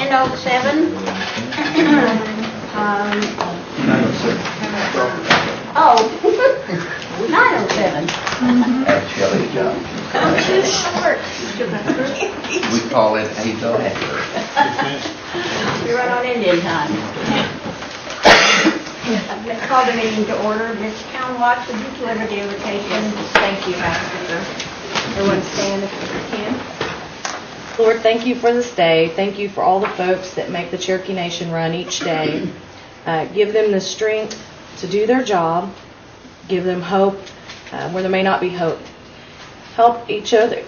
10:07. 9:07. That's Shelley's job. I'm too short. We call it a doctor. We run on Indian time. I've been called the meeting to order. Ms. Count Watts, would you deliver the invitation? Thank you, Pastor. Everyone stand if you can. Lord, thank you for this day. Thank you for all the folks that make the Cherokee Nation run each day. Give them the strength to do their job. Give them hope where there may not be hope. Give each other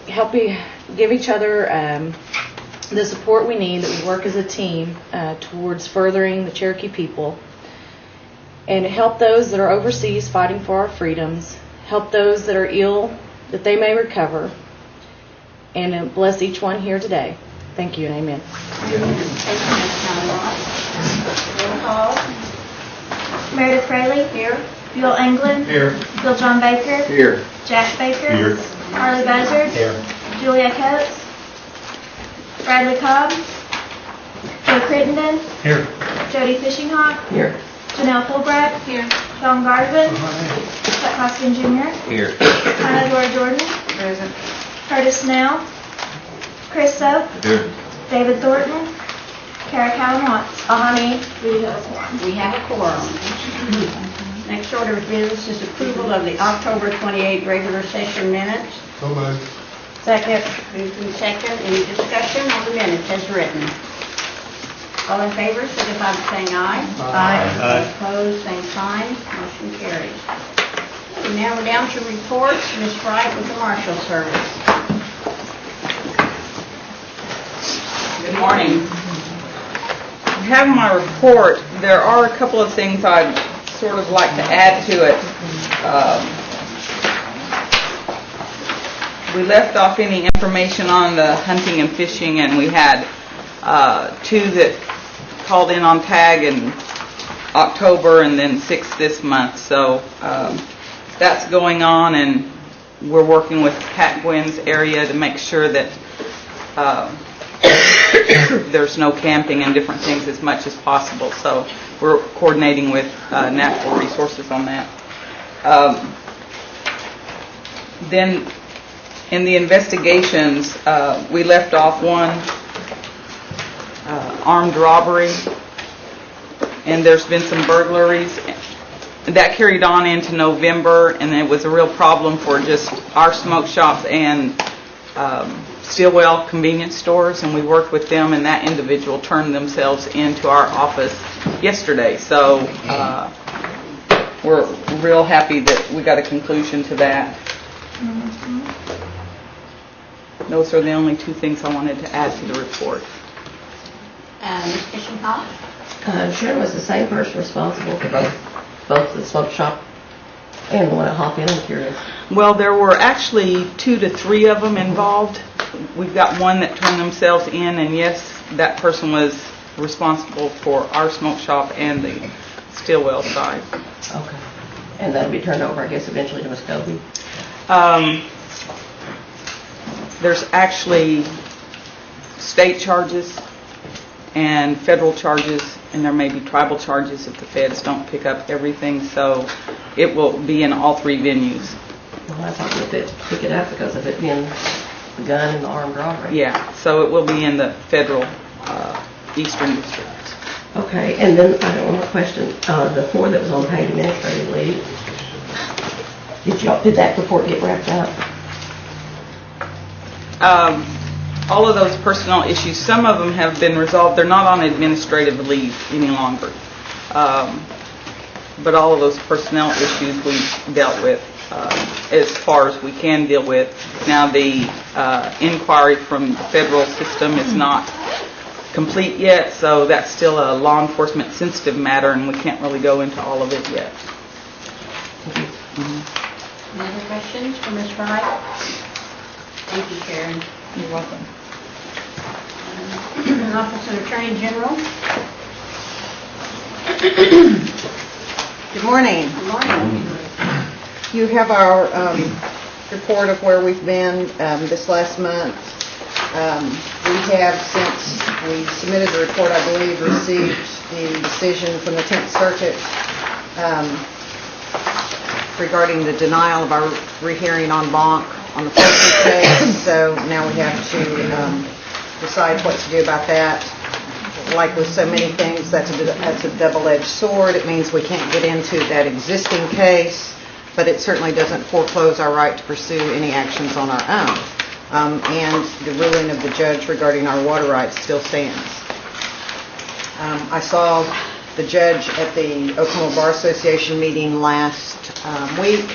the support we need, that we work as a team towards furthering the Cherokee people. And help those that are overseas fighting for our freedoms. Help those that are ill, that they may recover. And bless each one here today. Thank you and amen. Thank you, Ms. Count Watts. Roll call. Meredith Fraley. Here. Bill Englund. Here. Bill John Baker. Here. Jack Baker. Here. Harley Buzzard. Here. Julia Coates. Bradley Cobb. Joe Crittenden. Here. Jody Fishinghawk. Here. Janelle Fulbright. Here. Don Garvin. Chuck Hoskin Jr. Here. Hannah Dora Jordan. Present. Curtis Snell. Chris Soap. Here. David Thornton. Kara Callan Watts. Honey, We have a quorum. we have a quorum. Next order of business is approval of the October 28th regular session minutes. So moved. Second. Moved in second. Any discussion on the minutes as written? All in favor, signify by saying aye. Aye. Opposed, same sign. Motion carries. Okay, now we're down to reports. Ms. Wright with the Marshal Service. Good morning. I have my report. There are a couple of things I'd sort of like to add to it. We left off any information on the hunting and fishing, and we had 2 that called in on tag in October and then 6 this month. So that's going on, and we're working with Pat Gwynn's area to make sure that there's no camping and different things as much as possible. So we're coordinating with natural resources on that. Then in the investigations, we left off one armed robbery, and there's been some burglaries. That carried on into November, and it was a real problem for just our smoke shops and Stillwell convenience stores, and we worked with them, and that individual turned themselves into our office yesterday. So we're real happy that we got a conclusion to that. Those are the only 2 things I wanted to add to the report. Ms. Fishinghawk? Sharon was the same person responsible for both the smoke shop and the one at Hop In. I'm curious. Well, there were actually 2 to 3 of them involved. We've got one that turned themselves in, and yes, that person was responsible for our smoke shop and the Stillwell side. Okay. And that'll be turned over, I guess, eventually to Muskogee. There's actually state charges and federal charges, and there may be tribal charges if the feds don't pick up everything. So it will be in all 3 venues. Well, I thought that they'd pick it up because of it being the gun and the armed robbery. Yeah, so it will be in the federal Eastern District. Okay, and then I have one more question. The 4 that was on paid administrative leave, did that report get wrapped up? All of those personnel issues, some of them have been resolved. They're not on administrative leave any longer. But all of those personnel issues we've dealt with as far as we can deal with. Now the inquiry from the federal system is not complete yet, so that's still a law enforcement sensitive matter, and we can't really go into all of it yet. Any other questions for Ms. Wright? Thank you, Karen. You're welcome. Office of Attorney General. Good morning. Good morning. You have our report of where we've been this last month. We have, since We submitted the report, I believe, received the decision from the 10th Circuit regarding the denial of our rehearing en banc on the first case. So now we have to decide what to do about that. Like with so many things, that's a double-edged sword. It means we can't get into that existing case, but it certainly doesn't foreclose our right to pursue any actions on our own. And the ruling of the judge regarding our water rights still stands. I saw the judge at the Oklahoma Bar Association meeting last week,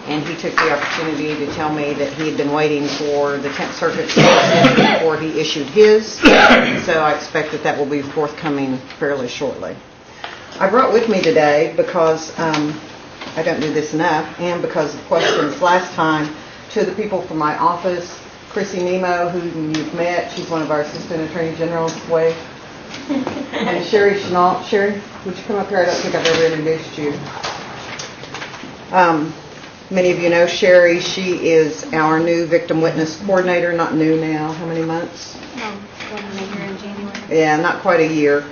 and he took the opportunity to tell me that he had been waiting for the 10th Circuit decision before he issued his, so I expect that will be forthcoming fairly shortly. I brought with me today, because I don't do this enough, and because of questions last time, two of the people from my office, Chrissy Nemo, who you've met, she's one of our Assistant Attorney General's, wave, and Sherry Chenault. Sherry, would you come up here? I don't think I've ever introduced you. Many of you know Sherry. She is our new victim witness coordinator. Not new now. How many months? Going to make her in January. Yeah, not quite a year.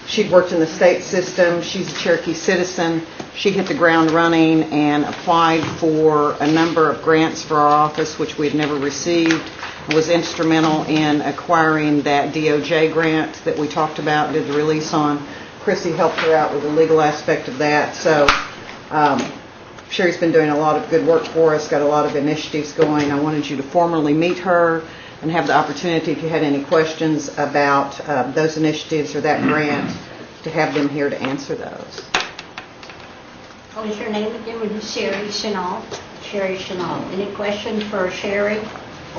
She'd worked in the state system. She's a Cherokee citizen. She hit the ground running and applied for a number of grants for our office, which we had never received. Was instrumental in acquiring that DOJ grant that we talked about, did the release on. Chrissy helped her out with the legal aspect of that. So Sherry's been doing a lot of good work for us, got a lot of initiatives going. I wanted you to formally meet her and have the opportunity, if you had any questions about those initiatives or that grant, to have them here to answer those. What was your name again? Was it Sherry Chenault? Sherry Chenault. Any questions for Sherry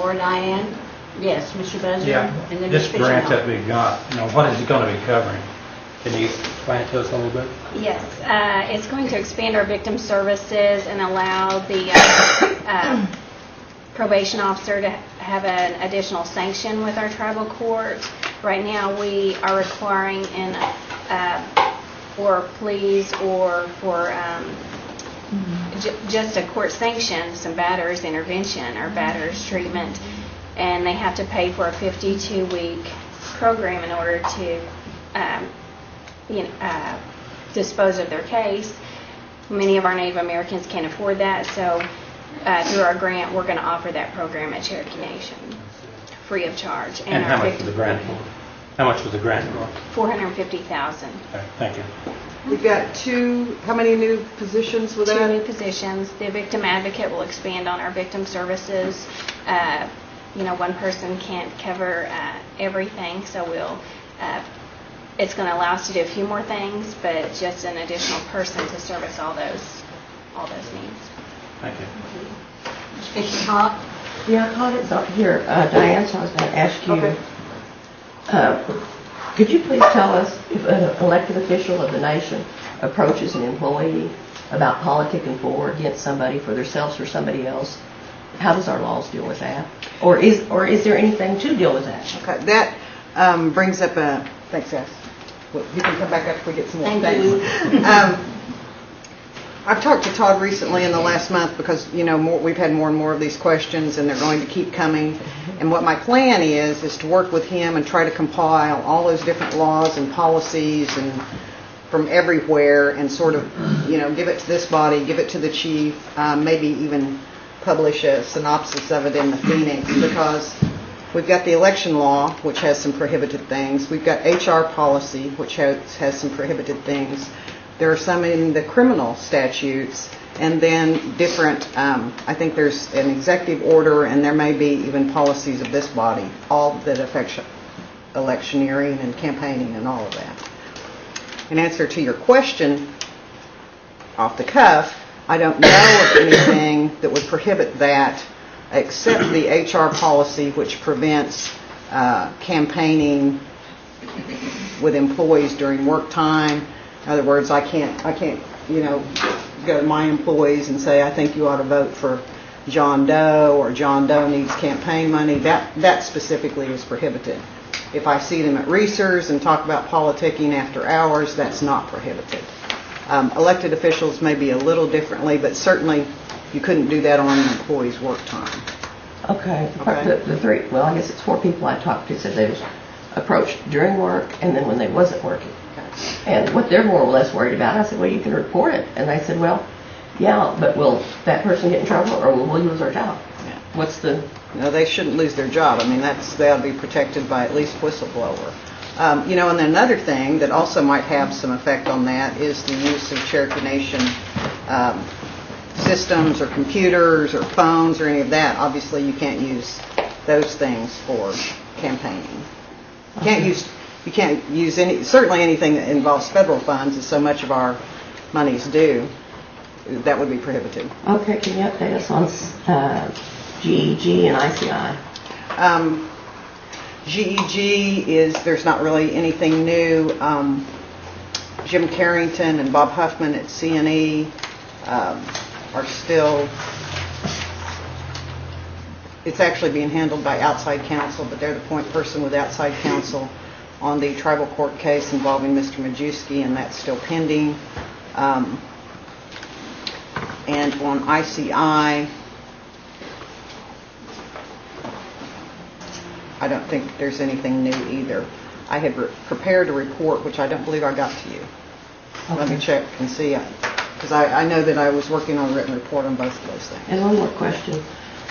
or Diane? Yes, Mr. Buzzer? Yeah, And then this Mr. grant Chenault. that we got, what is it going to be covering? Can you explain it to us a little bit? Yes, it's going to expand our victim services and allow the probation officer to have an additional sanction with our tribal court. Right now, we are requiring for pleas or for just a court sanction, some batters intervention or batters treatment, and they have to pay for a 52-week program in order to dispose of their case. Many of our Native Americans can't afford that, so through our grant, we're going to offer that program at Cherokee Nation, free of charge. And how much was the grant for? How much was the grant for? $450,000. Okay, thank you. We've got how many new positions with that? 2 new positions. The victim advocate will expand on our victim services. One person can't cover everything, so it's going to allow us to do a few more things, but just an additional person to service all those needs. Thank you. Mr. Hawk? Yeah, Todd, it's up here. Diane, so I was going to ask you, Okay. Could you please tell us if an elected official of the nation approaches an employee about politicking for or against somebody for themselves or somebody else, how does our laws deal with that? Or is there anything to deal with that? Okay, that brings up a... Thanks, guys. Well, you can come back up if we get some more. Thank you. I've talked to Todd recently in the last month because, we've had more and more of these questions, and they're going to keep coming. And what my plan is to work with him and try to compile all those different laws and policies and from everywhere and sort of, give it to this body, give it to the chief, maybe even publish a synopsis of it in the Phoenix, because we've got the election law, which has some prohibited things. We've got HR policy, which has some prohibited things. There are some in the criminal statutes, and then different, I think there's an executive order, and there may be even policies of this body, all that affect electioneering and campaigning and all of that. In answer to your question, off the cuff, I don't know of anything that would prohibit that except the HR policy, which prevents campaigning with employees during work time. In other words, I can't, go to my employees and say, I think you ought to vote for John Doe, or John Doe needs campaign money. That specifically is prohibited. If I see them at Reese's and talk about politicking after hours, that's not prohibited. Elected officials may be a little differently, but certainly you couldn't do that on an employee's work time. Okay. Okay. The three, well, I guess it's 4 people I talked to said they was approached during work and then when they wasn't working. And what they're more or less worried about, I said, well, you can report it. And they said, well, yeah, but will that person get in trouble or will we lose our job? Yeah. What's the... No, they shouldn't lose their job. I mean, they ought to be protected by at least whistleblower. And then another thing that also might have some effect on that is the use of Cherokee Nation systems or computers or phones or any of that. Obviously, you can't use those things for campaigning. You can't use certainly anything that involves federal funds, as so much of our monies do. That would be prohibited. Okay, can you update us on GEG and ICI? GEG there's not really anything new. Jim Carrington and Bob Huffman at CNE are still, it's actually being handled by outside counsel, but they're the point person with outside counsel on the tribal court case involving Mr. Majewski, and that's still pending. And on ICI, I don't think there's anything new either. I had prepared a report, which I don't believe I got to you. Okay. Let me check and see, because I know that I was working on a written report on both of those things. And one more question.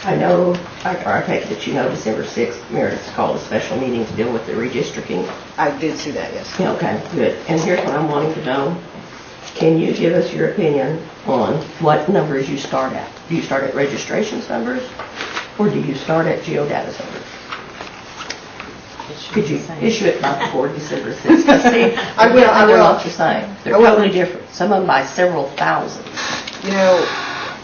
I know, I take it that you know December 6th, Meredith called a special meeting to deal with the redistricting. I did see that, yes. Yeah, okay, good. And here's what I'm wanting to know. Can you give us your opinion on what numbers you start at? Do you start at registrations numbers, or do you start at geodata numbers? Could you issue it by before December 6th? See, I will. They're not the same. They're totally different. Some of them by several thousand. You know,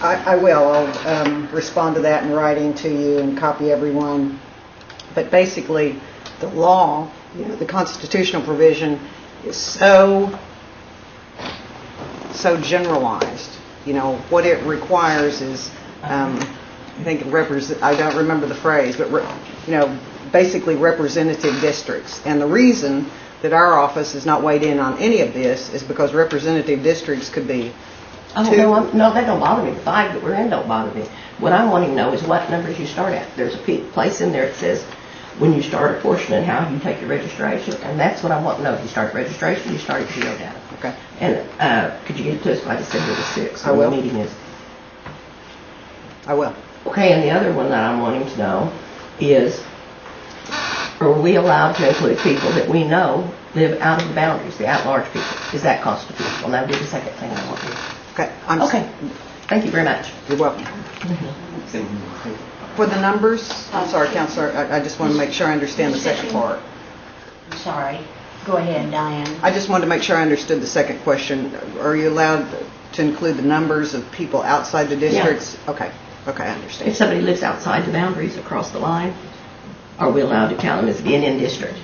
I will. I'll respond to that in writing to you and copy everyone. But basically, the law, the constitutional provision is so generalized. What it requires is, I think I don't remember the phrase, but basically representative districts. And the reason that our office has not weighed in on any of this is because representative districts could be No, that don't bother me. The 5 that we're in don't bother me. What I'm wanting to know is what numbers you start at. There's a place in there that says when you start a portion and how you take your registration, and that's what I want to know. If you start registration, you start at geodata. Okay. And could you get it to us by December the 6th? I will. The meeting is. I will. Okay, and the other one that I'm wanting to know is, are we allowed to include people that we know live out of the boundaries, the at-large people? Is that constitutional? And that'll be the second thing I want to do. Okay. Okay. Thank you very much. You're welcome. For the numbers, I'm sorry, Counselor, I just want to make sure I understand the second part. I'm sorry. Go ahead, Diane. I just wanted to make sure I understood the second question. Are you allowed to include the numbers of people outside the districts? Yeah. Okay, I understand. If somebody lives outside the boundaries across the line, are we allowed to count them as being in district?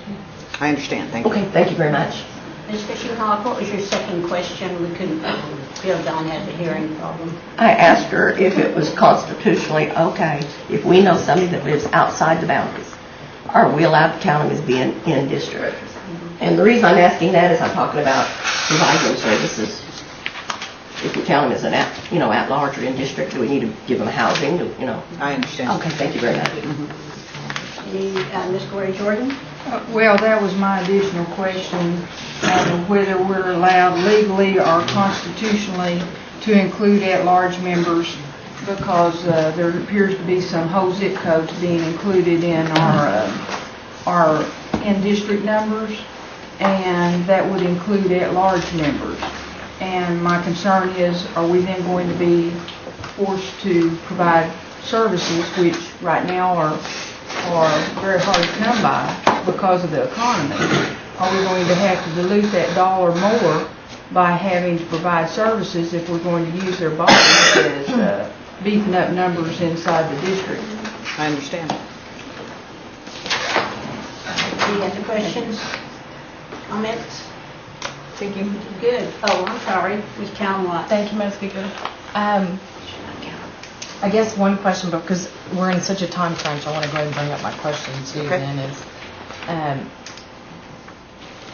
I understand. Thank you. Okay, thank you very much. Ms. Fisher-Hawk, what was your second question? We couldn't feel Don had the hearing problem. I asked her if it was constitutionally okay if we know somebody that lives outside the boundaries. Are we allowed to count them as being in district? And the reason I'm asking that is I'm talking about providing services. If we count them as an at large or in district, do we need to give them housing? I understand. Okay, thank you very much. Ms. Gloria Jordan? Well, that was my additional question, whether we're allowed legally or constitutionally to include at-large members, because there appears to be some whole zip codes being included in our in-district numbers, and that would include at-large members. And my concern is, are we then going to be forced to provide services, which right now are very hard to come by because of the economy? Are we going to have to dilute that dollar more by having to provide services if we're going to use their bodies as beefing up numbers inside the district? I understand. Any other questions? Comments? Thank you. Good. Oh, I'm sorry. Ms. Callen-Watt. Thank you, Madam Speaker. I guess one question, because we're in such a time crunch, I want to go ahead and bring up my question too. Okay. Then is,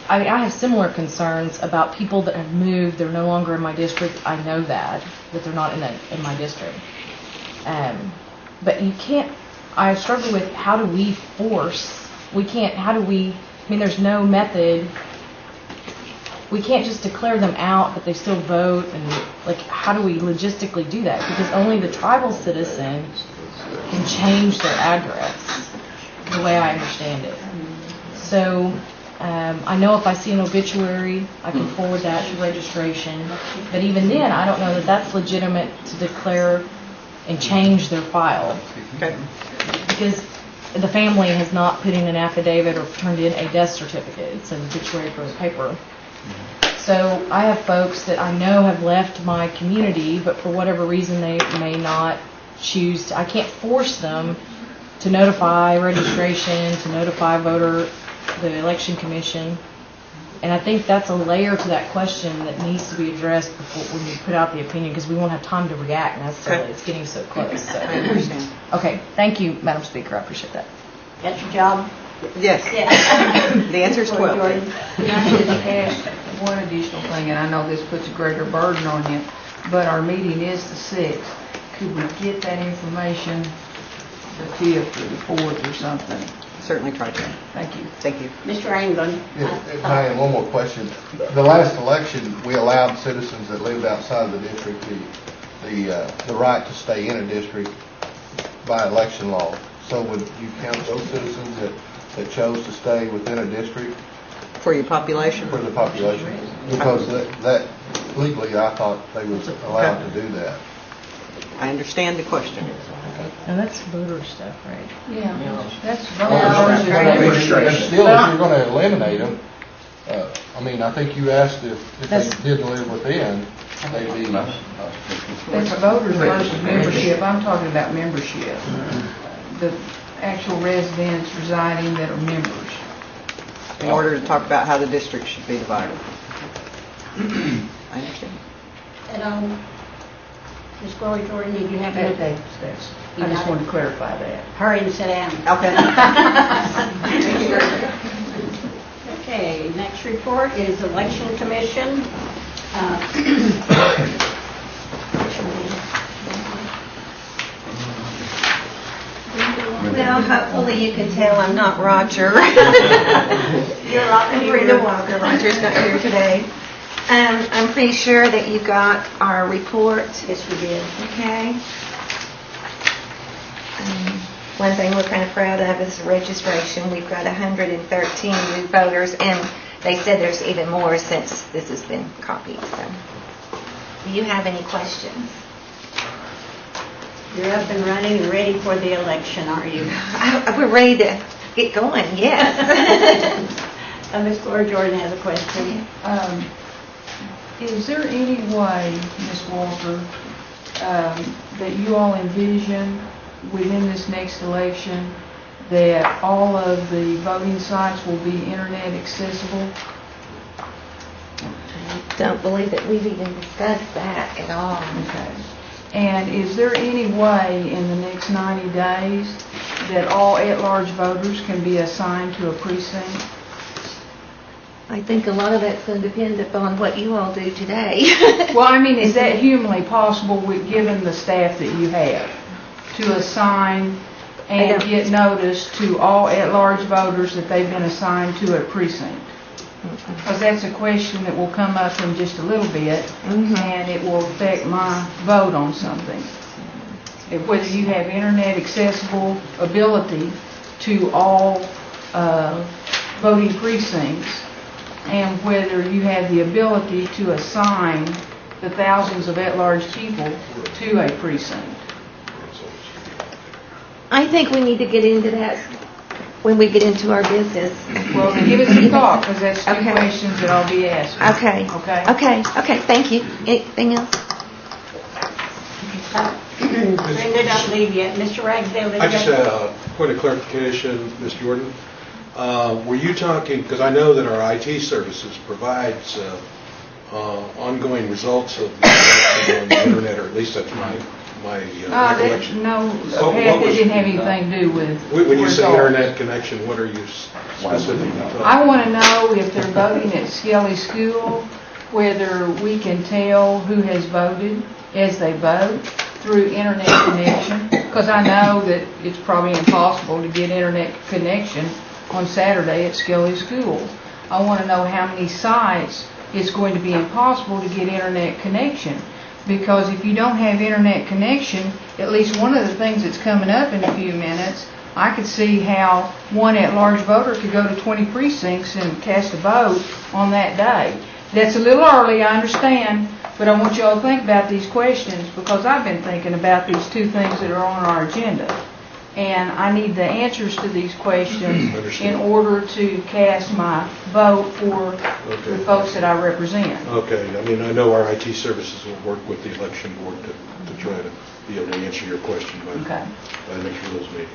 I have similar concerns about people that have moved. They're no longer in my district. I know that they're not in my district. But you can't. I struggle with how do we force? We can't. How do we I mean, there's no method. We can't just declare them out, but they still vote, and like, how do we logistically do that? Because only the tribal citizen can change their address, the way I understand it. So, I know if I see an obituary, I can forward that to registration, but even then, I don't know that that's legitimate to declare and change their file. Okay. Because the family has not put in an affidavit or turned in a death certificate. It's an obituary for the paper. So I have folks that I know have left my community, but for whatever reason they may not choose to. I can't force them to notify registration, to notify the election commission. And I think that's a layer to that question that needs to be addressed before when we put out the opinion, because we won't have time to react necessarily. Okay. It's getting so close. So. I understand. Okay, thank you, Madam Speaker. I appreciate that. That's your job? Yes. Yeah. The answer is 12. Jordan. Can I just ask one additional thing, and I know this puts a greater burden on you, but our meeting is the 6th. Could we get that information the 5th or the 4th or something? Certainly try to. Thank you. Thank you. Mr. Anglin? Diane, one more question. The last election, we allowed citizens that lived outside of the district the right to stay in a district by election law. So would you count those citizens that chose to stay within a district For your population? for the population? Because that legally, I thought they was allowed to do that. I understand the question. And that's voter stuff, right? Yeah, that's And still, if you're going to eliminate them, I mean, I think you asked if they didn't live within, they'd be. That's voters versus membership. I'm talking about membership. The actual residents residing that are members. In order to talk about how the district should be divided. I understand. And Ms. Gloria Jordan, did you have anything? I just wanted to clarify that. Hurry and sit down. Okay. Okay, next report is Election Commission. Well, hopefully you can tell I'm not Roger. You're not I'm Brenda Walker. Roger's not here today. I'm pretty sure that you got our report. Yes, we did. Okay. One thing we're kind of proud of is registration. We've got 113 new voters, and they said there's even more since this has been copied. So, do you have any questions? You're up and running and ready for the election, are you? We're ready to get going, yes. Ms. Gloria Jordan has a question. Is there any way, Ms. Walker, that you all envision within this next election that all of the voting sites will be internet accessible? Don't believe that we've even discussed that at all. Okay. And is there any way in the next 90 days that all at-large voters can be assigned to a precinct? I think a lot of that's going to depend upon what you all do today. Well, I mean, is that humanly possible given the staff that you have to assign and get notice to all at-large voters that they've been assigned to a precinct? Because that's a question that will come up in just a little bit, and it will affect my vote on something. Whether you have internet accessible ability to all voting precincts, and whether you have the ability to assign the thousands of at-large people to a precinct. I think we need to get into that when we get into our business. Well, give it some thought, because that's two questions that I'll be asking. Okay. Okay? Okay, thank you. Anything else? Brenda, don't leave yet. Mr. Ragsdale, did I you just have- had a point of clarification, Ms. Jordan. Were you talking, because I know that our IT services provides ongoing results of the election on the internet, or at least that's my recollection. No, Oh, Pat, what that was- didn't have anything to do with When you say results. internet connection, what are you specifically talking about? I want to know if they're voting at Skelly School, whether we can tell who has voted as they vote through internet connection, because I know that it's probably impossible to get internet connection on Saturday at Skelly School. I want to know how many sites it's going to be impossible to get internet connection. Because if you don't have internet connection, at least one of the things that's coming up in a few minutes, I could see how one at-large voter could go to 20 precincts and cast a vote on that day. That's a little early, I understand, but I want you all to think about these questions because I've been thinking about these two things that are on our agenda. And I need the answers to these questions in order to cast my vote for the folks that I represent. Okay, I mean, I know our IT services will work with the election board to try to be able to answer your question by the next rules meeting.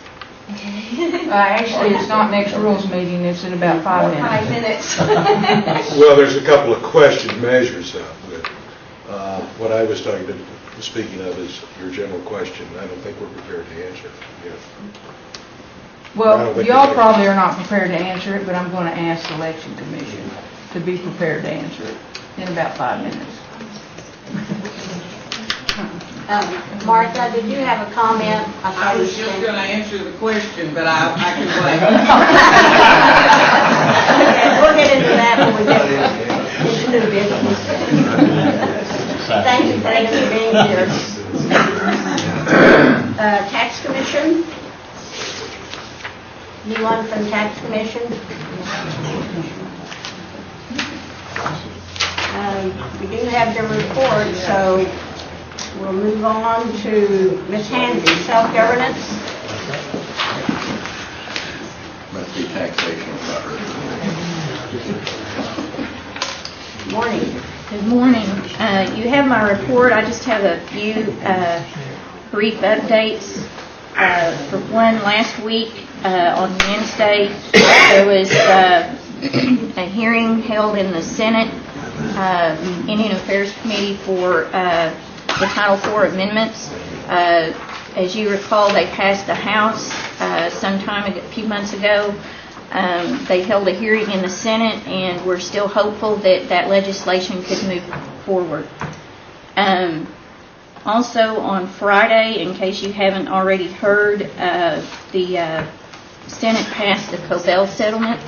Actually, it's not next rules meeting, it's in about 5 minutes. 5 minutes. Well, there's a couple of question measures but what I was speaking of is your general question. I don't think we're prepared to answer it yet. Well, y'all probably are not prepared to answer it, but I'm going to ask the election commission to be prepared to answer it in about 5 minutes. Martha, did you have a comment? I was just going to answer the question, but I can wait. Okay, we'll get into that when we get into the business. Thank you for being here. Tax Commission? Anyone from Tax Commission? We do have your report, so we'll move on to Ms. Handy, self-governance. Must be taxation for her. Morning. Good morning. You have my report. I just have a few brief updates. For one, last week on Wednesday, there was a hearing held in the Senate Indian Affairs Committee for the Title IV amendments. As you recall, they passed the House sometime a few months ago. They held a hearing in the Senate, and we're still hopeful that that legislation could move forward. Also on Friday, in case you haven't already heard, the Senate passed the Cobell settlement.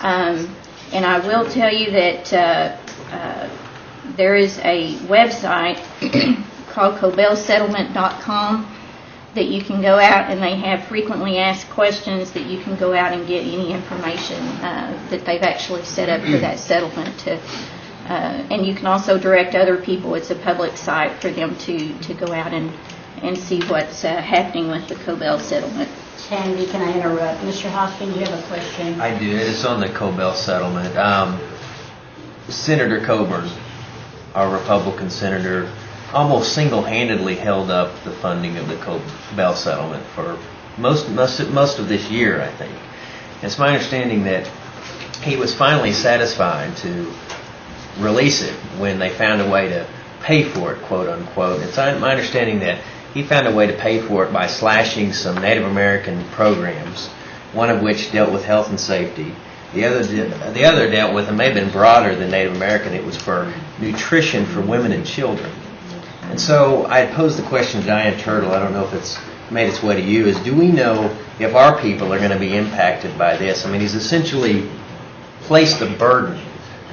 And I will tell you that there is a website called cobellsettlement.com that you can go out, and they have frequently asked questions that you can go out and get any information that they've actually set up for that settlement. And you can also direct other people. It's a public site for them to go out and see what's happening with the Cobell settlement. Sandy, can I interrupt? Mr. Hoskins, you have a question? I do. It's on the Cobell settlement. Senator Coburn, our Republican senator, almost single-handedly held up the funding of the Cobell settlement for most of this year, I think. It's my understanding that he was finally satisfied to release it when they found a way to pay for it, quote unquote. It's my understanding that he found a way to pay for it by slashing some Native American programs, one of which dealt with health and safety. The other dealt with, and may have been broader than Native American, it was for nutrition for women and children. And so I had posed the question to Diane Turtle, I don't know if it's made its way to you, is do we know if our people are going to be impacted by this? I mean, he's essentially placed the burden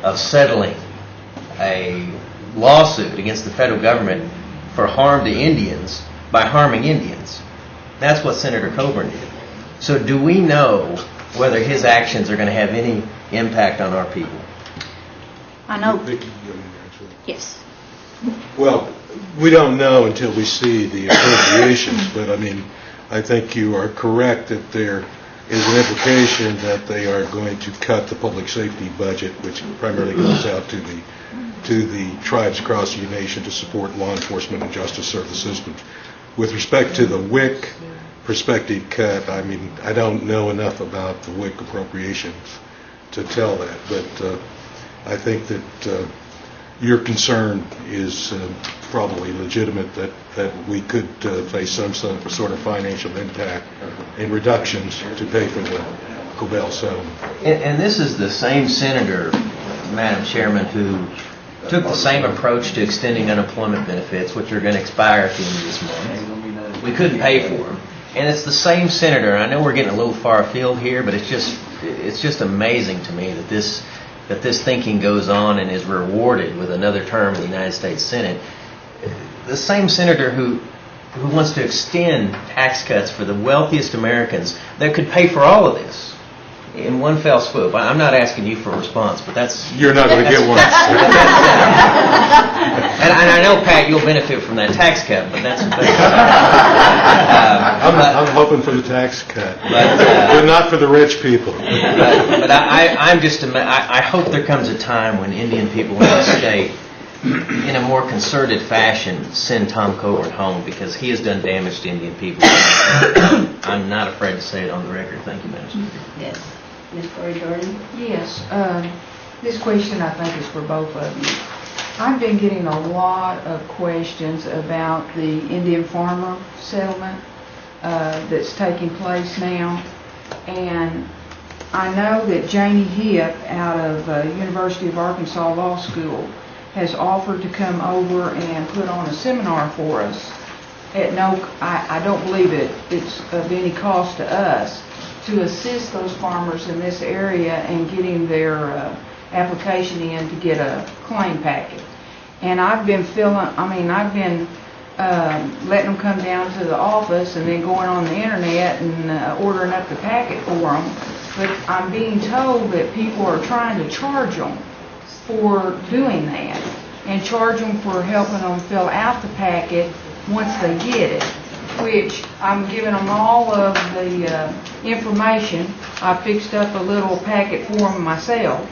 of settling a lawsuit against the federal government for harm to Indians by harming Indians. That's what Senator Coburn did. So do we know whether his actions are going to have any impact on our people? I know. Yes. Well, we don't know until we see the appropriations, but I mean, I think you are correct that there is an implication that they are going to cut the public safety budget, which primarily goes out to the tribes across the nation to support law enforcement and justice service systems. With respect to the WIC prospective cut, I mean, I don't know enough about the WIC appropriations to tell that, but I think that your concern is probably legitimate, that we could face some sort of financial impact and reductions to pay for the Cobell settlement. And this is the same senator, Madam Chairman, who took the same approach to extending unemployment benefits, which are going to expire at the end of this month. We couldn't pay for them. And it's the same senator. I know we're getting a little far afield here, but it's just it's just amazing to me that this thinking goes on and is rewarded with another term in the United States Senate. The same senator who wants to extend tax cuts for the wealthiest Americans that could pay for all of this in one fell swoop. I'm not asking you for a response, but that's... You're not going to get one. And I know, Pat, you'll benefit from that tax cut, but that's... I'm hoping for the tax cut, but not for the rich people. But I hope there comes a time when Indian people in the state, in a more concerted fashion, send Tom Coburn home, because he has done damage to Indian people. I'm not afraid to say it on the record. Thank you, Madam Speaker. Yes. Ms. Corey Jordan? Yes, this question I think is for both of you. I've been getting a lot of questions about the Indian farmer settlement that's taking place now, and I know that Janie Hipp out of University of Arkansas Law School has offered to come over and put on a seminar for us at I don't believe it's of any cost to us, to assist those farmers in this area and getting their application in to get a claim packet. And I've been letting them come down to the office and then going on the internet and ordering up the packet for them. But I'm being told that people are trying to charge them for doing that, and charge them for helping them fill out the packet once they get it, which I'm giving them all of the information. I fixed up a little packet for them myself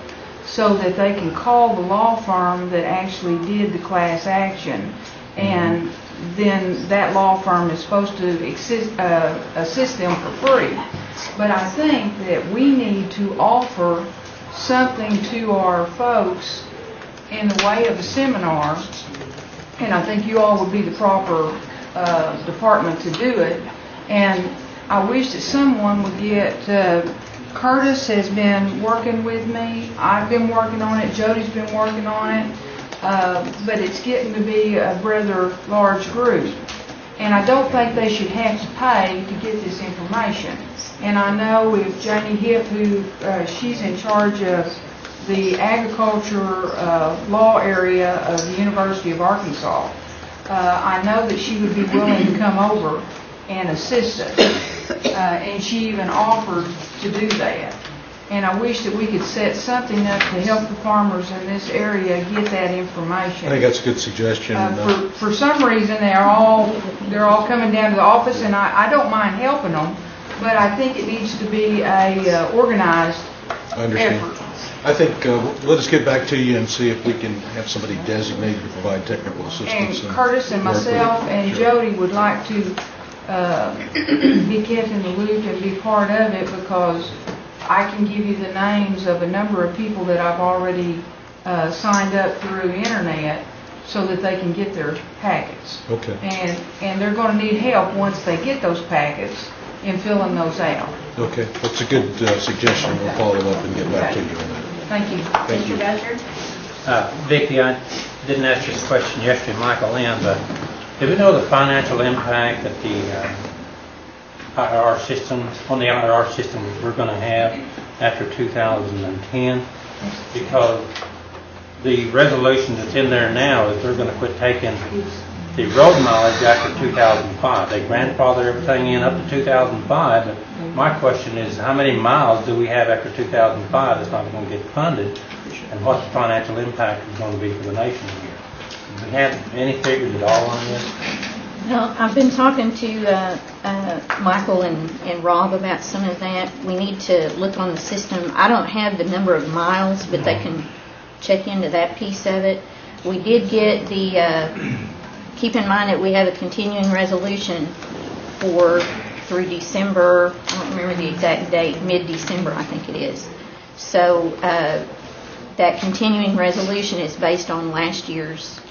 so that they can call the law firm that actually did the class action, and then that law firm is supposed to assist them for free. But I think that we need to offer something to our folks in the way of a seminar, and I think you all would be the proper department to do it. And I wish that someone would get, Curtis has been working with me, I've been working on it, Jody's been working on it, but it's getting to be a rather large group. And I don't think they should have to pay to get this information. And I know if Janie Hipp, who she's in charge of the agriculture law area of the University of Arkansas, I know that she would be willing to come over and assist us. And she even offered to do that. And I wish that we could set something up to help the farmers in this area get that information. I think that's a good suggestion. For some reason, they're all coming down to the office, and I don't mind helping them, but I think it needs to be a organized effort. I think let us get back to you and see if we can have somebody designated to provide technical assistance. And Curtis and myself and Jody would like to be kept in the loop and be part of it, because I can give you the names of a number of people that I've already signed up through the internet so that they can get their packets. Okay. And they're going to need help once they get those packets in filling those out. Okay, that's a good suggestion. We'll follow up and get back to you on that. Thank you. Thank you. Mr. Dutcher? Vicki, I didn't ask this question yesterday, Michael Lynn, but do we know the financial impact that the IRR system, on the IRR system we're going to have after 2010? Because the resolution that's in there now is they're going to quit taking the road mileage after 2005. They grandfather everything in up to 2005, but my question is, how many miles do we have after 2005 that's not going to get funded, and what the financial impact is going to be for the nation here? Do we have any figures at all on this? No, I've been talking to Michael and Rob about some of that. We need to look on the system. I don't have the number of miles, but they can check into that piece of it. We did get the, keep in mind that we have a continuing resolution through December, I don't remember the exact date, mid-December I think it is. So that continuing resolution is based on last year's.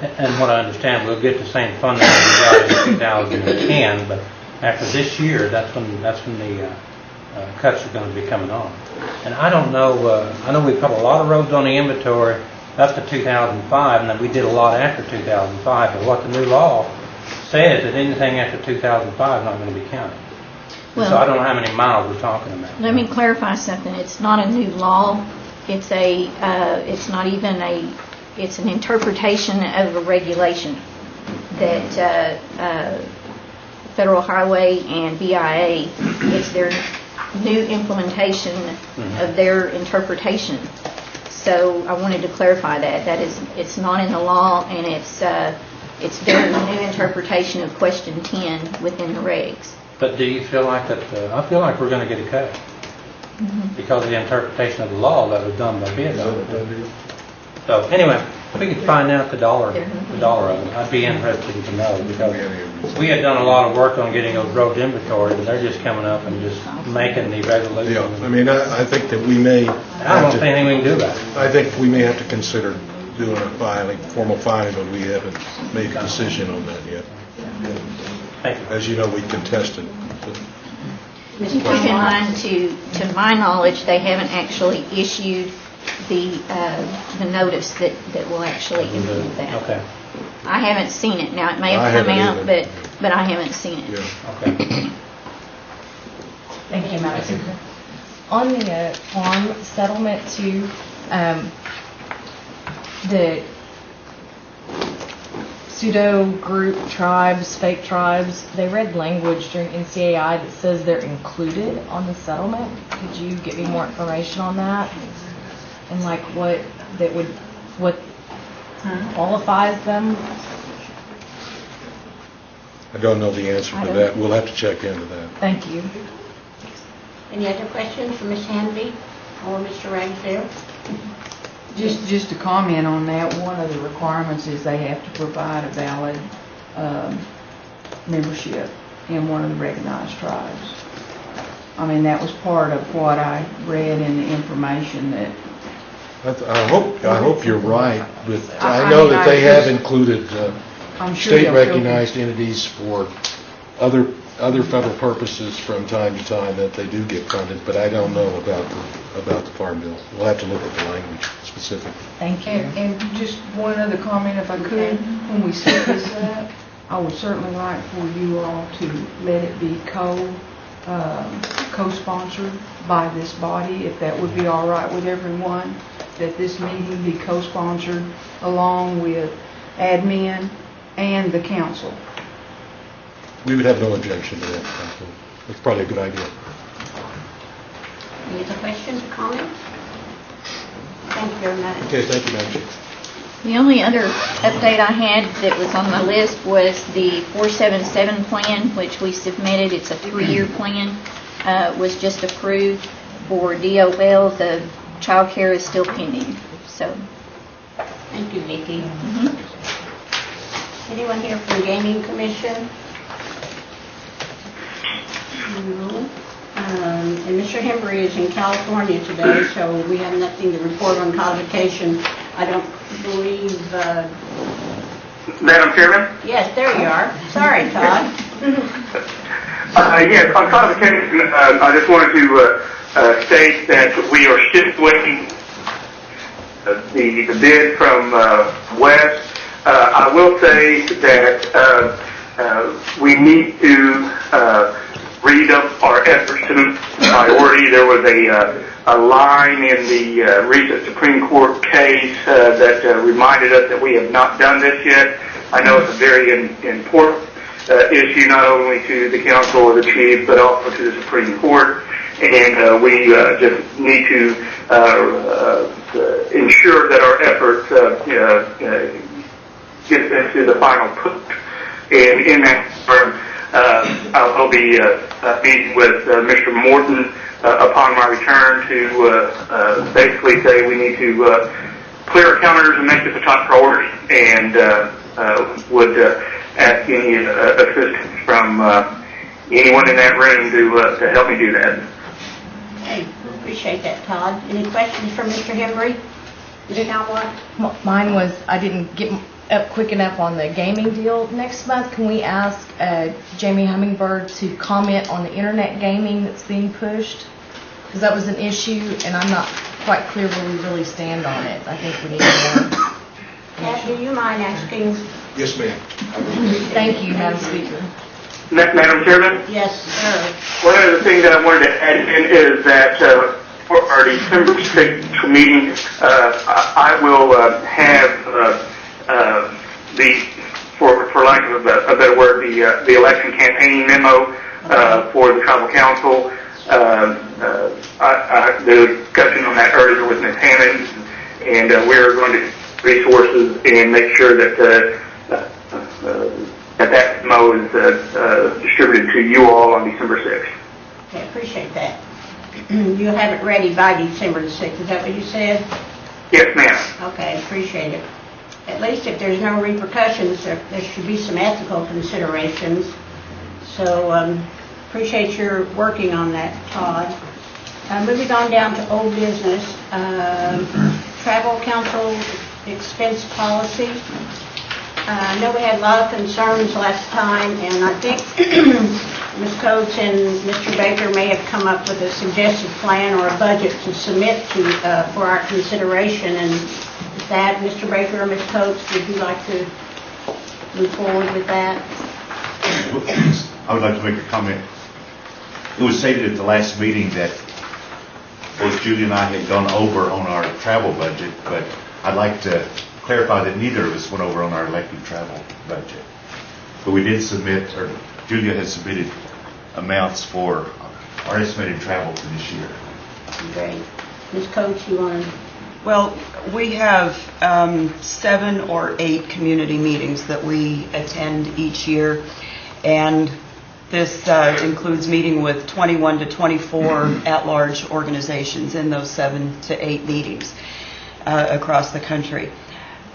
And what I understand, we'll get the same funding as we got in 2010, but after this year, that's when the cuts are going to be coming on. And I don't know, I know we put a lot of roads on the inventory up to 2005, and then we did a lot after 2005, but what the new law says that anything after 2005 is not going to be counted. So I don't know how many miles we're talking about. Let me clarify something. It's not a new law. It's it's not even it's an interpretation of a regulation that Federal Highway and BIA, it's their new implementation of their interpretation. So I wanted to clarify that. It's not in the law, and it's their new interpretation of question 10 within the regs. But do you feel like that, I feel like we're going to get a cut because of the interpretation of the law that was done by bid. So anyway, if we could find out the dollar of it, I'd be interested to know, because we had done a lot of work on getting those roads inventoried, and they're just coming up and just making the resolution. Yeah, I mean, I think that we may. I don't see anything we can do about it. I think we may have to consider doing a formal filing, but we haven't made a decision on that yet. Thank you. As you know, we contested. Keep in mind, to my knowledge, they haven't actually issued the notice that will actually implement that. Okay. I haven't seen it. Now, it may have come out, but I haven't seen it. Okay. Thank you, Madam Speaker. On the farm settlement too, the pseudo group tribes, fake tribes, they read language during NCAI that says they're included on the settlement. Could you give me more information on that? And like what qualifies them? I don't know the answer to that. We'll have to check into that. Thank you. Any other questions for Ms. Hamby or Mr. Ragsdale? Just to comment on that, one of the requirements is they have to provide a valid membership in one of the recognized tribes. I mean, that was part of what I read in the information that. I hope you're right, but I know that they have included state recognized entities for other federal purposes from time to time that they do get funded, but I don't know about the Farm Bill. We'll have to look at the language specifically. Thank you. And just one other comment, if I could, when we set this up, I would certainly like for you all to let it be co-sponsored by this body, if that would be all right with everyone, that this meeting be co-sponsored along with admin and the council. We would have no objection to that. That's probably a good idea. Any other questions or comments? Thank you very much. Okay, thank you, Madam Chair. The only other update I had that was on my list was the 477 plan, which we submitted. It's a 3-year plan. Was just approved for DOL. The child care is still pending. So, thank you, Vicki. Anyone here from the Gaming Commission? No. And Mr. Hembry is in California today, so we have nothing to report on convocation. I don't believe... Madam Chairman? Yes, there you are. Sorry, Todd. Yes, on convocation, I just wanted to state that we are still waiting the bid from West. I will say that we need to read up our efforts to priority. There was a line in the recent Supreme Court case that reminded us that we have not done this yet. I know it's a very important issue, not only to the council or the chief, but also to the Supreme Court. And we just need to ensure that our efforts get into the final push. And in that term, I'll be meeting with Mr. Morton upon my return to basically say we need to clear our calendars and make this a top priority, and would ask any assistance from anyone in that room to help me do that. Hey, appreciate that, Todd. Any questions for Mr. Hembry? Ms. Almont? Mine was, I didn't get up quick enough on the gaming deal. Next month, can we ask Jamie Hummingbird to comment on the internet gaming that's being pushed? Because that was an issue, and I'm not quite clear where we really stand on it. I think we need more. Pat, do you mind asking? Yes, ma'am. Thank you, Madam Speaker. Madam Chairman? Yes, sir. One of the things that I wanted to add in is that for our December 6th meeting, I will have for lack of a better word, the election campaign memo for the tribal council. The discussion on that earlier with Ms. Hammond, and we're going to resources and make sure that that memo is distributed to you all on December 6th. Okay, appreciate that. You'll have it ready by December the 6th, is that what you said? Yes, ma'am. Okay, appreciate it. At least if there's no repercussions, there should be some ethical considerations. So, appreciate your working on that, Todd. Moving on down to old business, travel council expense policy. I know we had a lot of concerns last time, and I think Ms. Coates and Mr. Baker may have come up with a suggested plan or a budget to submit to for our consideration. And with that, Mr. Baker or Ms. Coates, would you like to move forward with that? I would like to make a comment. It was stated at the last meeting that both Julie and I had gone over on our travel budget, but I'd like to clarify that neither of us went over on our elective travel budget. But we did submit, or Julia has submitted amounts for our estimated travel for this year. Great. Ms. Coates, you want to? Well, we have 7 or 8 community meetings that we attend each year, and this includes meeting with 21 to 24 at-large organizations in those 7 to 8 meetings across the country.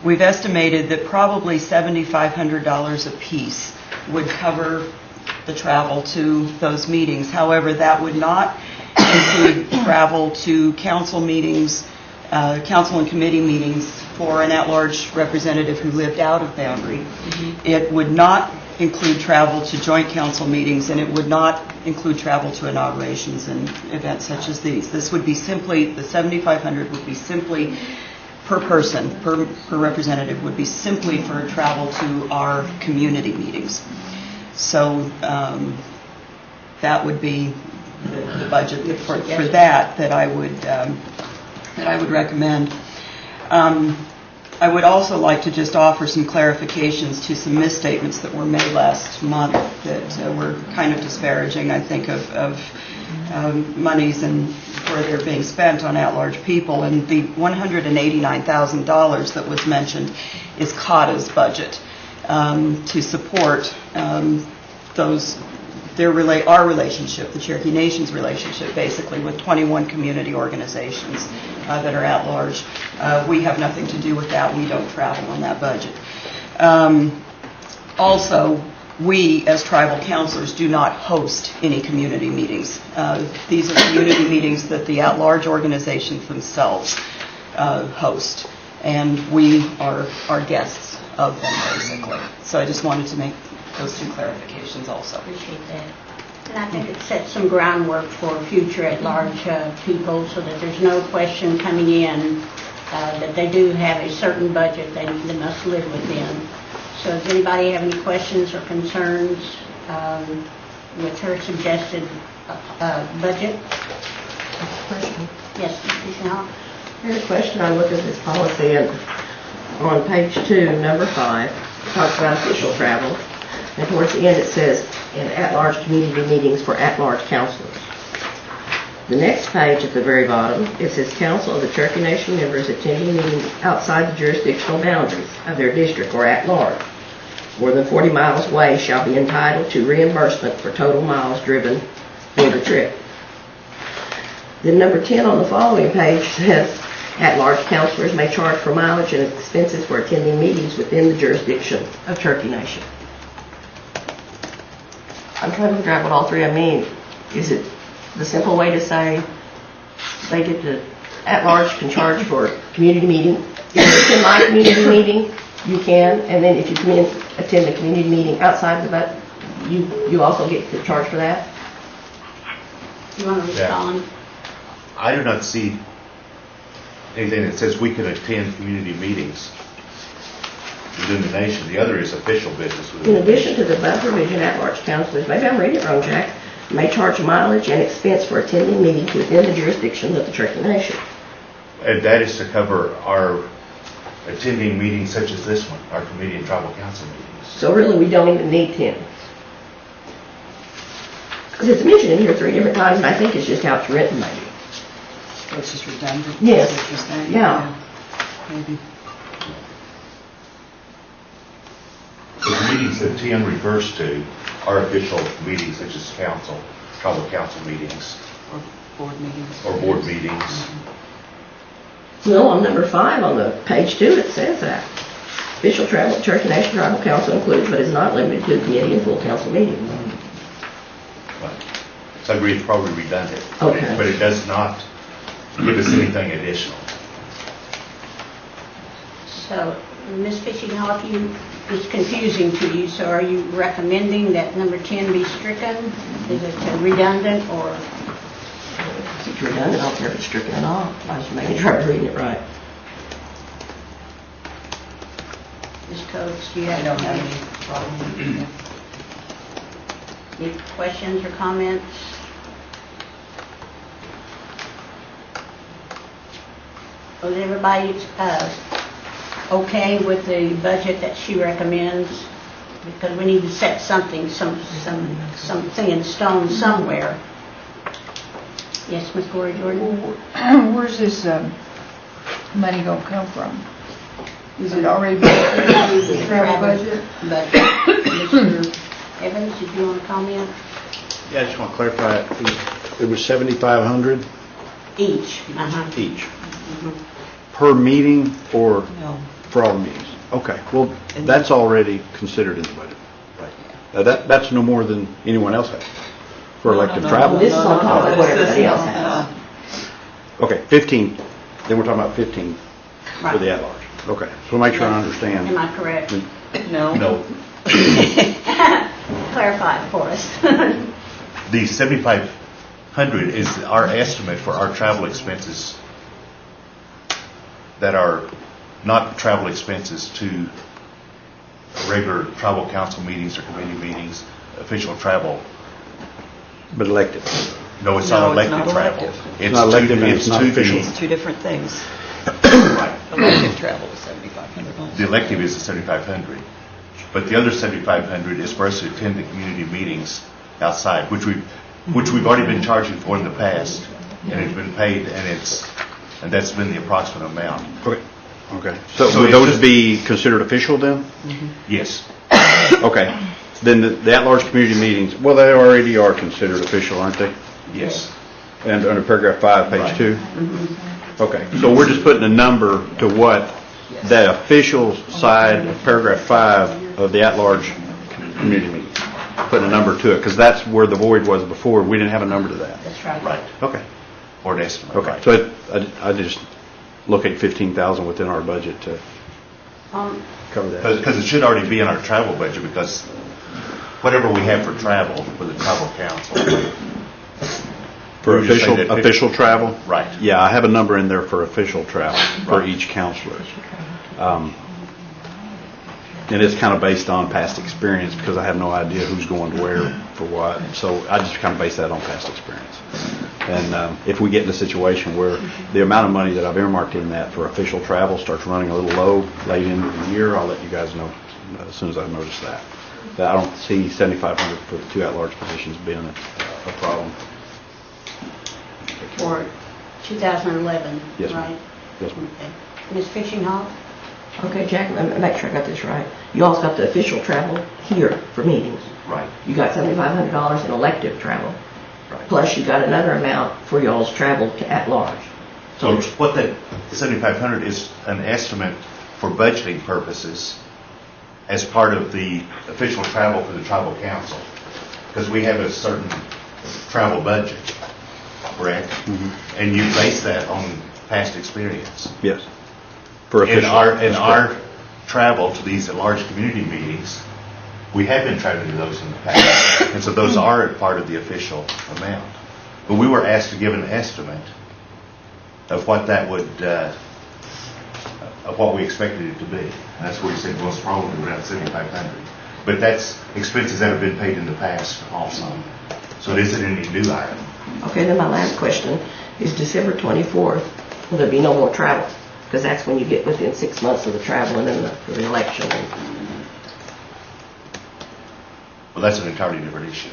We've estimated that probably $7,500 a piece would cover the travel to those meetings. However, that would not include travel to council meetings, council and committee meetings for an at-large representative who lived out of Boundary. It would not include travel to joint council meetings, and it would not include travel to inaugurations and events such as these. This would be simply, the $7,500 would be simply per person, per representative, would be simply for travel to our community meetings. So that would be the budget for that I would recommend. I would also like to just offer some clarifications to some misstatements that were made last month that were kind of disparaging, I think, of monies and where they're being spent on at-large people. And the $189,000 that was mentioned is CAUTA's budget to support our relationship, the Cherokee Nation's relationship, basically, with 21 community organizations that are at large. We have nothing to do with that. We don't travel on that budget. Also, we, as tribal councilors, do not host any community meetings. These are community meetings that the at-large organizations themselves host, and we are guests of them, basically. So I just wanted to make those 2 clarifications also. Appreciate that. And I think it sets some groundwork for future at-large people, so that there's no question coming in that they do have a certain budget they must live within. So does anybody have any questions or concerns with her suggested budget? Question. Yes, Ms. Chanel? Here's a question. I looked at this policy, and on page 2, number 5, it talks about official travel. And towards the end it says, in at-large community meetings for at-large counselors. The next page at the very bottom, it says council of the Cherokee Nation members attending meetings outside the jurisdictional boundaries of their district or at-large, more than 40 miles away, shall be entitled to reimbursement for total miles driven for the trip. Then number 10 on the following page says, at-large counselors may charge for mileage and expenses for attending meetings within the jurisdiction of Cherokee Nation. I'm trying to figure out what all 3 I mean. Is it the simple way to say they get to, at-large can charge for community meeting? If you attend my community meeting, you can, and then if you come in, attend a community meeting outside of that, you also get to charge for that? You want to respond? I do not see anything that says we can attend community meetings. within the nation. The other is official business In within the addition nation. to the above provision, at-large counselors, maybe I'm reading it wrong, Jack, may charge mileage and expense for attending meetings within the jurisdiction of the Cherokee Nation. And that is to cover our attending meetings such as this one, our committee and tribal council meetings. So really, we don't even need 10. Because it's mentioned in here 3 different times, and I think it's just how it's written, maybe. So it's just redundant? Yes. Is what you're saying? Yeah. Maybe. The meetings that 10 refers to are official meetings such as council, tribal council meetings, Or board meetings. or board meetings. Well, on number 5 on the page 2, it says that. Official travel at Cherokee Nation Tribal Council includes, but is not limited to, committee and full council meetings. So I agree it's probably redundant. Okay. But it does not give us anything additional. So, Ms. Fishing Hall, if you, it's confusing to you, so are you recommending that number 10 be stricken? Is it redundant or? If it's redundant, I don't care if it's stricken at all. I was making sure I was reading it right. Ms. Coates, do you have? I don't have any problem. Any questions or comments? Was everybody okay with the budget that she recommends? Because we need to set something in stone somewhere. Yes, Ms. Gloria Jordan? Where's this money gonna come from? Is it already built into the travel budget? But, Mr. Evans, did you want to comment? Yeah, I just want to clarify, it was 7,500 Each. each. Per meeting or No. for all the meetings? Okay, well, that's already considered in the budget. Now, that's no more than anyone else has for elective travel. This is on top of what everybody else has. Okay, 15, then we're talking about 15 for Right. the at-large. Okay, so make sure I understand. Am I correct? No. No, Clarify it for us. the 7,500 is our estimate for our travel expenses that are not travel expenses to regular tribal council meetings or committee meetings, official travel. But elective. No, it's No, not it's elected not travel. elective. It's not elective and it's not to the- official. It's two different things. Right. Elective travel is $7,500. The elective is the 7,500, but the other 7,500 is for us to attend the community meetings outside, which we've already been charging for in the past, and it's been paid, and that's been the approximate amount. Okay. So So would it's those just- be considered official then? Yes. Okay. Then the at-large community meetings, well, they already are considered official, aren't they? Yes. And under paragraph 5, page Right. 2? Okay, so we're just putting a number to what the official side of paragraph 5 of the at-large community meeting. Putting a number to it, because that's where the void was before. We didn't have a number to that. That's right. Right. Okay. Or an estimate. Okay, right. so I just look at 15,000 within our budget to cover that. Because it should already be in our travel budget, because whatever we have for travel for the tribal council. For we would just say that official travel? Right. Yeah, I have a number in there for official travel for Right. each counselor. And it's kind of based on past experience because I have no idea who's going where for what. So I just kind of base that on past experience. And if we get in a situation where the amount of money that I've earmarked in that for official travel starts running a little low late in the year, I'll let you guys know as soon as I notice that. But I don't see 7,500 for the 2 at-large positions being a problem. For 2011, Yes, ma'am. right? Yes, ma'am. Okay. Ms. Fishing Hall? Okay, Jack, let me make sure I got this right. You also got the official travel here for meetings. Right. You got $7,500 in elective travel. Right. Plus you got another amount for y'all's travel to at-large. So what that 7,500 is an estimate for budgeting purposes as part of the official travel for the tribal council, because we have a certain travel budget, correct? Mm-hmm. And you base that on past experience. Yes. For In official. our travel to these large community meetings, we have been traveling to those in the past, and so those are a part of the official amount. But we were asked to give an estimate of what that would of what we expected it to be. And that's where he said, well, it's probably around 7,500. But that's expenses that have been paid in the past also. So it isn't any new item. Okay, then my last question is December 24th, will there be no more travel? Because that's when you get within 6 months of the travel and then the election. Well, that's an entirely different issue,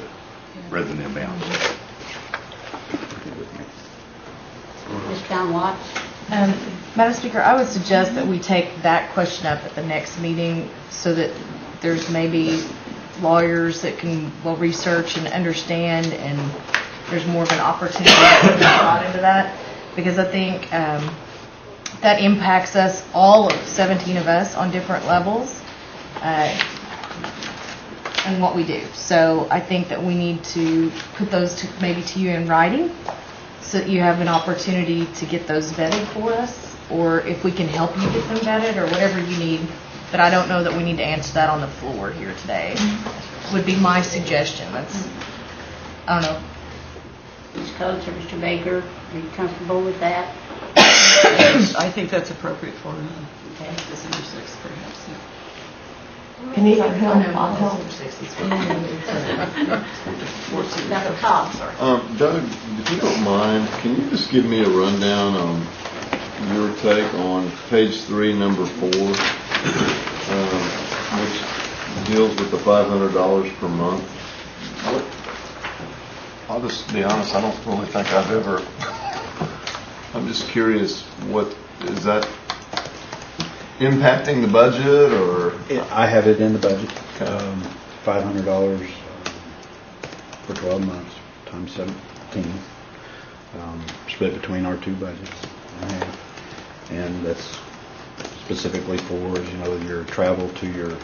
rather than the amount. Ms. John Watts? Madam Speaker, I would suggest that we take that question up at the next meeting so that there's maybe lawyers that can, research and understand, and there's more of an opportunity to put thought into that, because I think that impacts us, all of 17 of us, on different levels, and what we do. So I think that we need to put those maybe to you in writing, so that you have an opportunity to get those vetted for us, or if we can help you get them vetted, or whatever you need. But I don't know that we need to answer that on the floor here today. Would be my suggestion. That's, I don't know. Ms. Coates or Mr. Baker, are you comfortable with that? I think that's appropriate for Okay. December 6th, perhaps. Can you help? I'll help. Dr. Cobb, sorry. Doug, if you don't mind, can you just give me a rundown on your take on page 3, number 4, which deals with the $500 per month? I'll just be honest, I don't really think I've ever, I'm just curious, what, is that impacting the budget, or? I have it in the budget, $500 for 12 months, times 17, split between our two budgets. And that's specifically for, your travel to your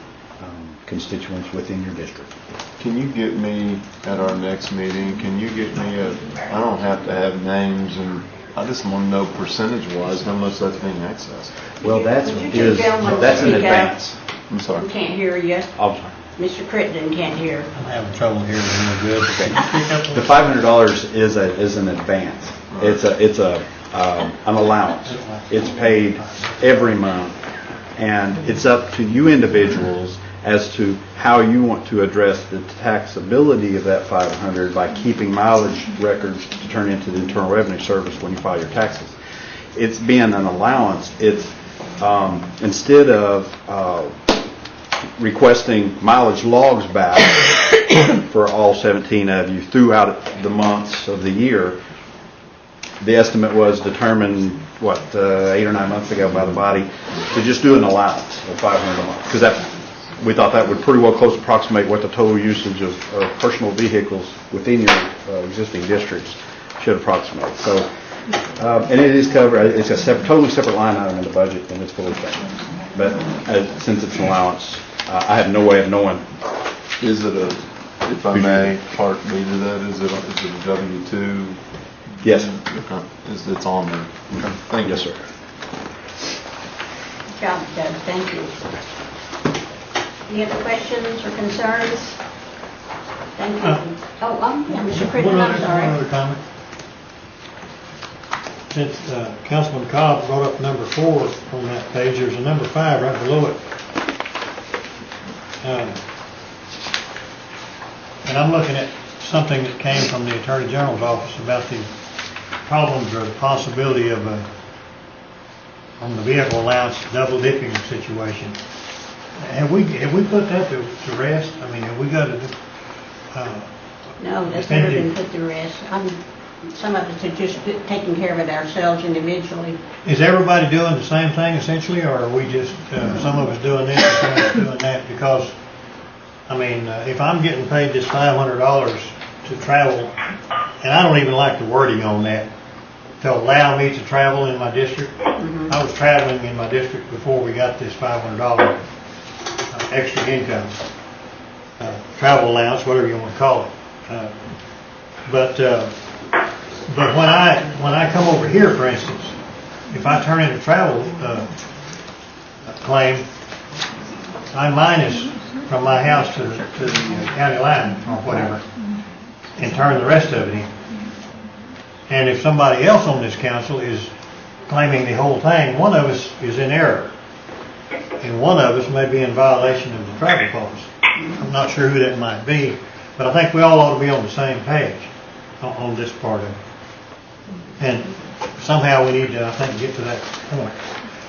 constituents within your district. Can you get me, at our next meeting, can you get me I don't have to have names, and I just want to know percentage-wise how much that's being accessed. Well, that's Would you two gentlemen that's an speak up? advance. I'm sorry. We can't hear you. I'm sorry. Mr. Crittenden can't hear. I'm having trouble hearing you good. The $500 is an advance. It's an allowance. It's paid every month, and it's up to you individuals as to how you want to address the taxability of that $500 by keeping mileage records to turn into the Internal Revenue Service when you file your taxes. It's being an allowance. It's instead of requesting mileage logs back for all 17 of you throughout the months of the year. The estimate was determined, 8 or 9 months ago by the body, to just do an allowance of $500 a month, because we thought that would pretty well close approximate what the total usage of personal vehicles within your existing districts should approximate. So, and it is covered. It's a totally separate line item in the budget, and it's fully funded. But since it's an allowance, I have no way of knowing. Is it if I may, part B to that, is it a W-2? Yes. Okay. It's on there. Okay. Thank you. Yes, sir. Good job, Doug. Thank you. Any other questions or concerns? Thank you. Mr. Crittenden, I'm sorry. One other comment. Since Councilman Cobb brought up number 4 on that page, there's a number 5 right below it. And I'm looking at something that came from the Attorney General's office about the problems or the possibility of on the vehicle allowance double dipping situation. Have we put that to rest? I mean, have we got to? No, that's never been put to rest. Some of us are just taking care of it ourselves individually. Is everybody doing the same thing essentially, or are we just some of us doing this and some of us doing that? Because, I mean, if I'm getting paid this $500 to travel, and I don't even like the wording on that, to allow me to travel in my district. Mm-hmm. I was traveling in my district before we got this $500 extra income, travel allowance, whatever you want to call it. But when I come over here, for instance, if I turn in a travel claim, mine is from my house to the county line or whatever, and turn the rest of it in. And if somebody else on this council is claiming the whole thing, one of us is in error. and one of us may be in violation of the travel policy. I'm not sure who that might be, but I think we all ought to be on the same page on this part of it. And somehow we need to, I think, get to that point.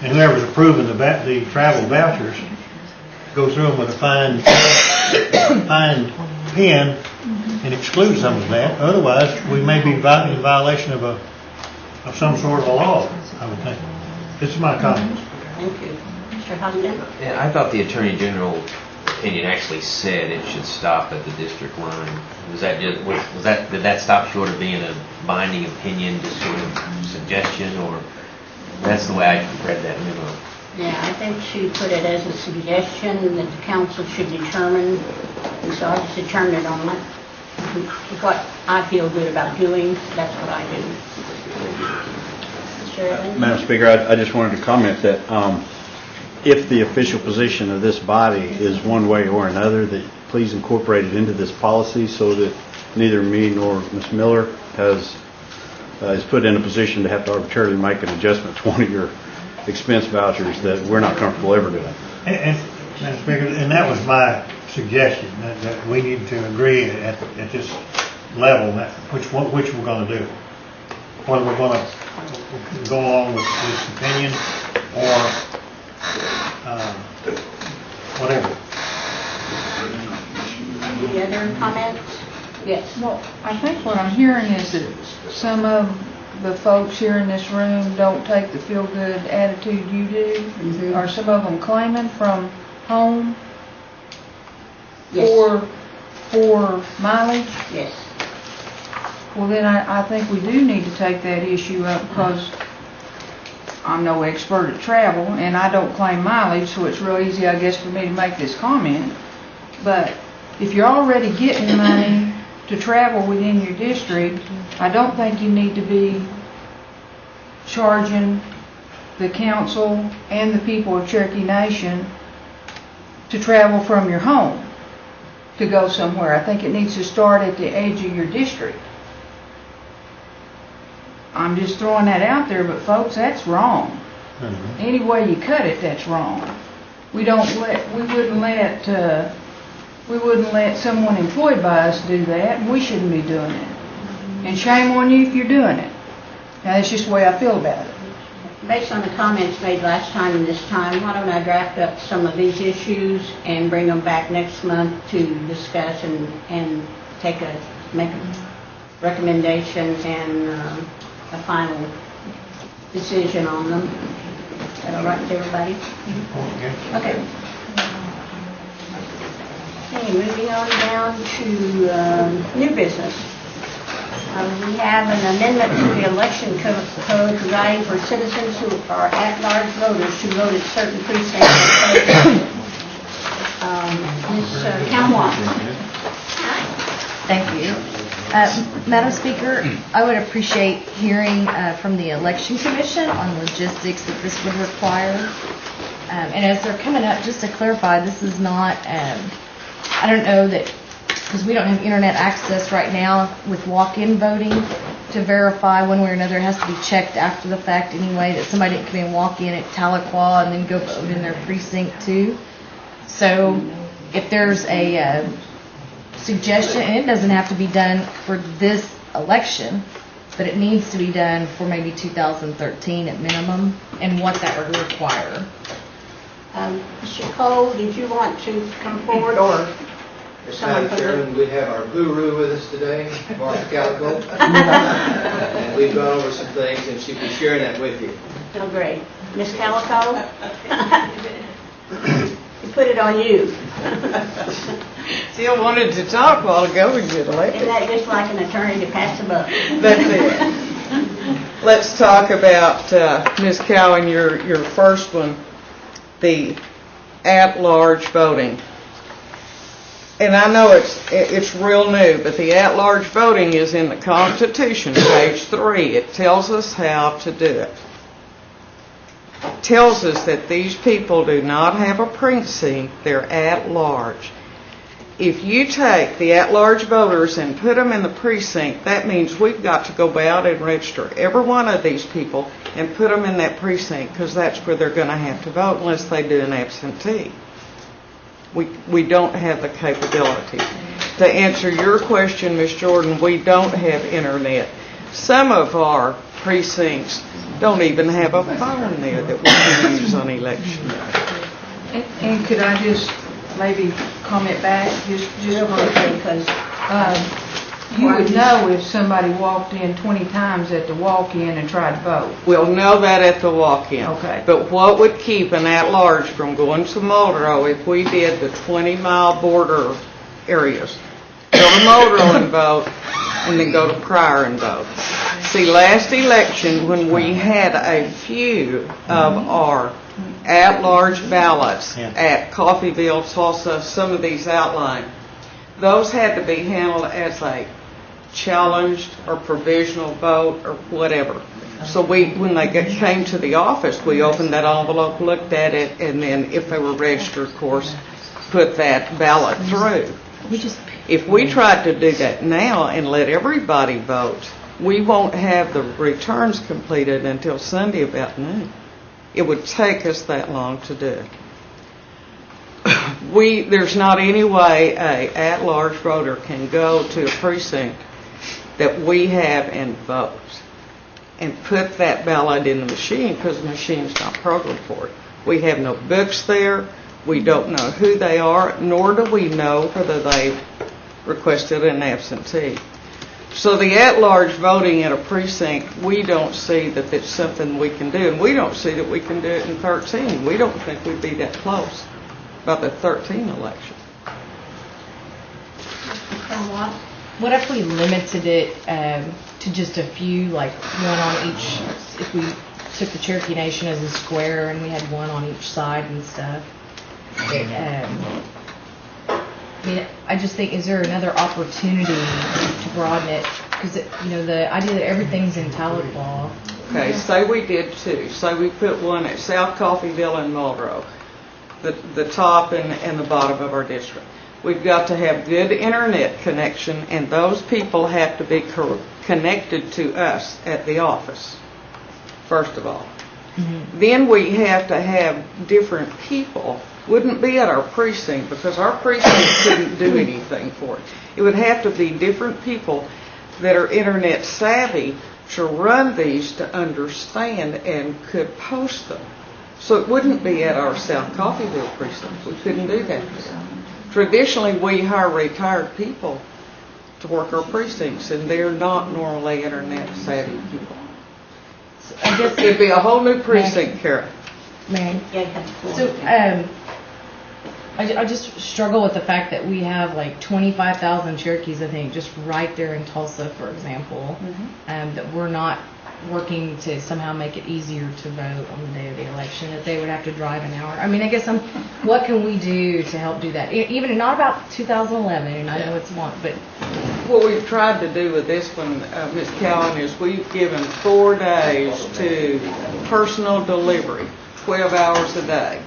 And whoever's approving the travel vouchers, go through them with a fine pen and exclude some of that. Otherwise, we may be in violation of some sort of a law, I would think. This is my comments. Thank you. Mr. Hudson? Yeah, I thought the Attorney General opinion actually said it should stop at the district line. Was that just, did that stop short of being a binding opinion, just sort of suggestion, or that's the way I read that memo? Yeah, I think she put it as a suggestion that the council should determine, and so I just determined it on what I feel good about doing. That's what I do. Mr. Evans? Madam Speaker, I just wanted to comment that if the official position of this body is one way or another, that please incorporate it into this policy so that neither me nor Ms. Miller is put in a position to have to arbitrarily make an adjustment to one of your expense vouchers that we're not comfortable ever doing. And Madam Speaker, and that was my suggestion, that we need to agree at this level which we're going to do. Whether we're going to go along with this opinion or whatever. Any other comments? Yes. Well, I think what I'm hearing is that some of the folks here in this room don't take the feel-good attitude you do. Mm-hmm. Are some of them claiming from home Yes. for mileage? Yes. Well, then I think we do need to take that issue up, because I'm no expert at travel and I don't claim mileage, so it's real easy, I guess, for me to make this comment. But if you're already getting money to travel within your district, I don't think you need to be charging the council and the people of Cherokee Nation to travel from your home to go somewhere. I think it needs to start at the edge of your district. I'm just throwing that out there, but folks, that's wrong. Mm-hmm. Any way you cut it, that's wrong. We wouldn't let someone employed by us do that, and we shouldn't be doing it. And shame on you if you're doing it. Now, that's just the way I feel about it. Based on the comments made last time and this time, why don't I draft up some of these issues and bring them back next month to discuss and make a recommendation and a final decision on them. Is that all right with everybody? Okay. Okay, moving on down to new business. We have an amendment to the election code providing for citizens who are at-large voters who vote at certain precincts. Ms. Calhoun. Thank you. Madam Speaker, I would appreciate hearing from the Election Commission on logistics that this would require. And as they're coming up, just to clarify, this is not, I don't know that, because we don't have internet access right now with walk-in voting to verify one way or another. It has to be checked after the fact anyway, that somebody didn't come in and walk in at Tahlequah and then go vote in their precinct too. So if there's a suggestion, and it doesn't have to be done for this election, but it needs to be done for maybe 2013 at minimum, and what that would require. Mr. Cole, did you want to come forward, or someone Madam Chairman, we have our guru with us today, Martha Calico, and we've gone over some things, and she'll be sharing that with you. Oh, great. Ms. Calico? We put it on you. Still wanted to talk a while ago, we did elected. Isn't that just like an attorney to pass the buck? That's it. Let's talk about, Ms. Cowan, your first one, the at-large voting. And I know it's real new, but the at-large voting is in the Constitution, page 3. It tells us how to do it. It tells us that these people do not have a precinct, they're at large. If you take the at-large voters and put them in the precinct, that means we've got to go out and register every one of these people and put them in that precinct, because that's where they're going to have to vote unless they do an absentee. We don't have the capability. To answer your question, Ms. Jordan, we don't have internet. Some of our precincts don't even have a phone there that we can use on election day. And could I just maybe comment back, just quickly, because you would know if somebody walked in 20 times at the walk-in and tried to vote. We'll know that at the walk-in. Okay. But what would keep an at-large from going to Muldrow if we did the 20-mile border areas? Go to Muldrow and vote, and then go to Pryor and vote. See, last election, when we had a few of our at-large ballots at Coffeyville, Tulsa, some of these outlying, those had to be handled as a challenged or provisional vote or whatever. So when they came to the office, we opened that envelope, looked at it, and then if they were registered, of course, put that ballot through. If we tried to do that now and let everybody vote, we won't have the returns completed until Sunday about noon. It would take us that long to do it. There's not any way a at-large voter can go to a precinct that we have and vote and put that ballot in the machine, because the machine's not programmed for it. We have no books there. We don't know who they are, nor do we know whether they requested an absentee. So the at-large voting in a precinct, we don't see that it's something we can do, and we don't see that we can do it in 13. We don't think we'd be that close about the 13 election. What if we limited it to just a few, like one on each, if we took the Cherokee Nation as a square and we had one on each side and stuff? I mean, I just think, is there another opportunity to broaden it? Because, the idea that everything's in Tahlequah. Okay, say we did two. Say we put one at South Coffeyville and Muldrow, the top and the bottom of our district. We've got to have good internet connection, and those people have to be connected to us at the office, first of all. Mm-hmm. Then we have to have different people. Wouldn't be at our precinct, because our precinct couldn't do anything for it. It would have to be different people that are internet savvy to run these, to understand and could post them. So it wouldn't be at our South Coffeyville precinct. We couldn't do that. Traditionally, we hire retired people to work our precincts, and they're not normally internet savvy people. So I guess it'd be a whole new precinct, Kara. Man. So, I just struggle with the fact that we have like 25,000 Cherokees, I think, just right there in Tulsa, for example, that we're not working to somehow make it easier to vote on the day of the election, that they would have to drive an hour. I mean, I guess what can we do to help do that? Even not about 2011, and I know it's long, but what we've tried to do with this one, Ms. Cowan, is we've given 4 days to personal delivery, 12 hours a day.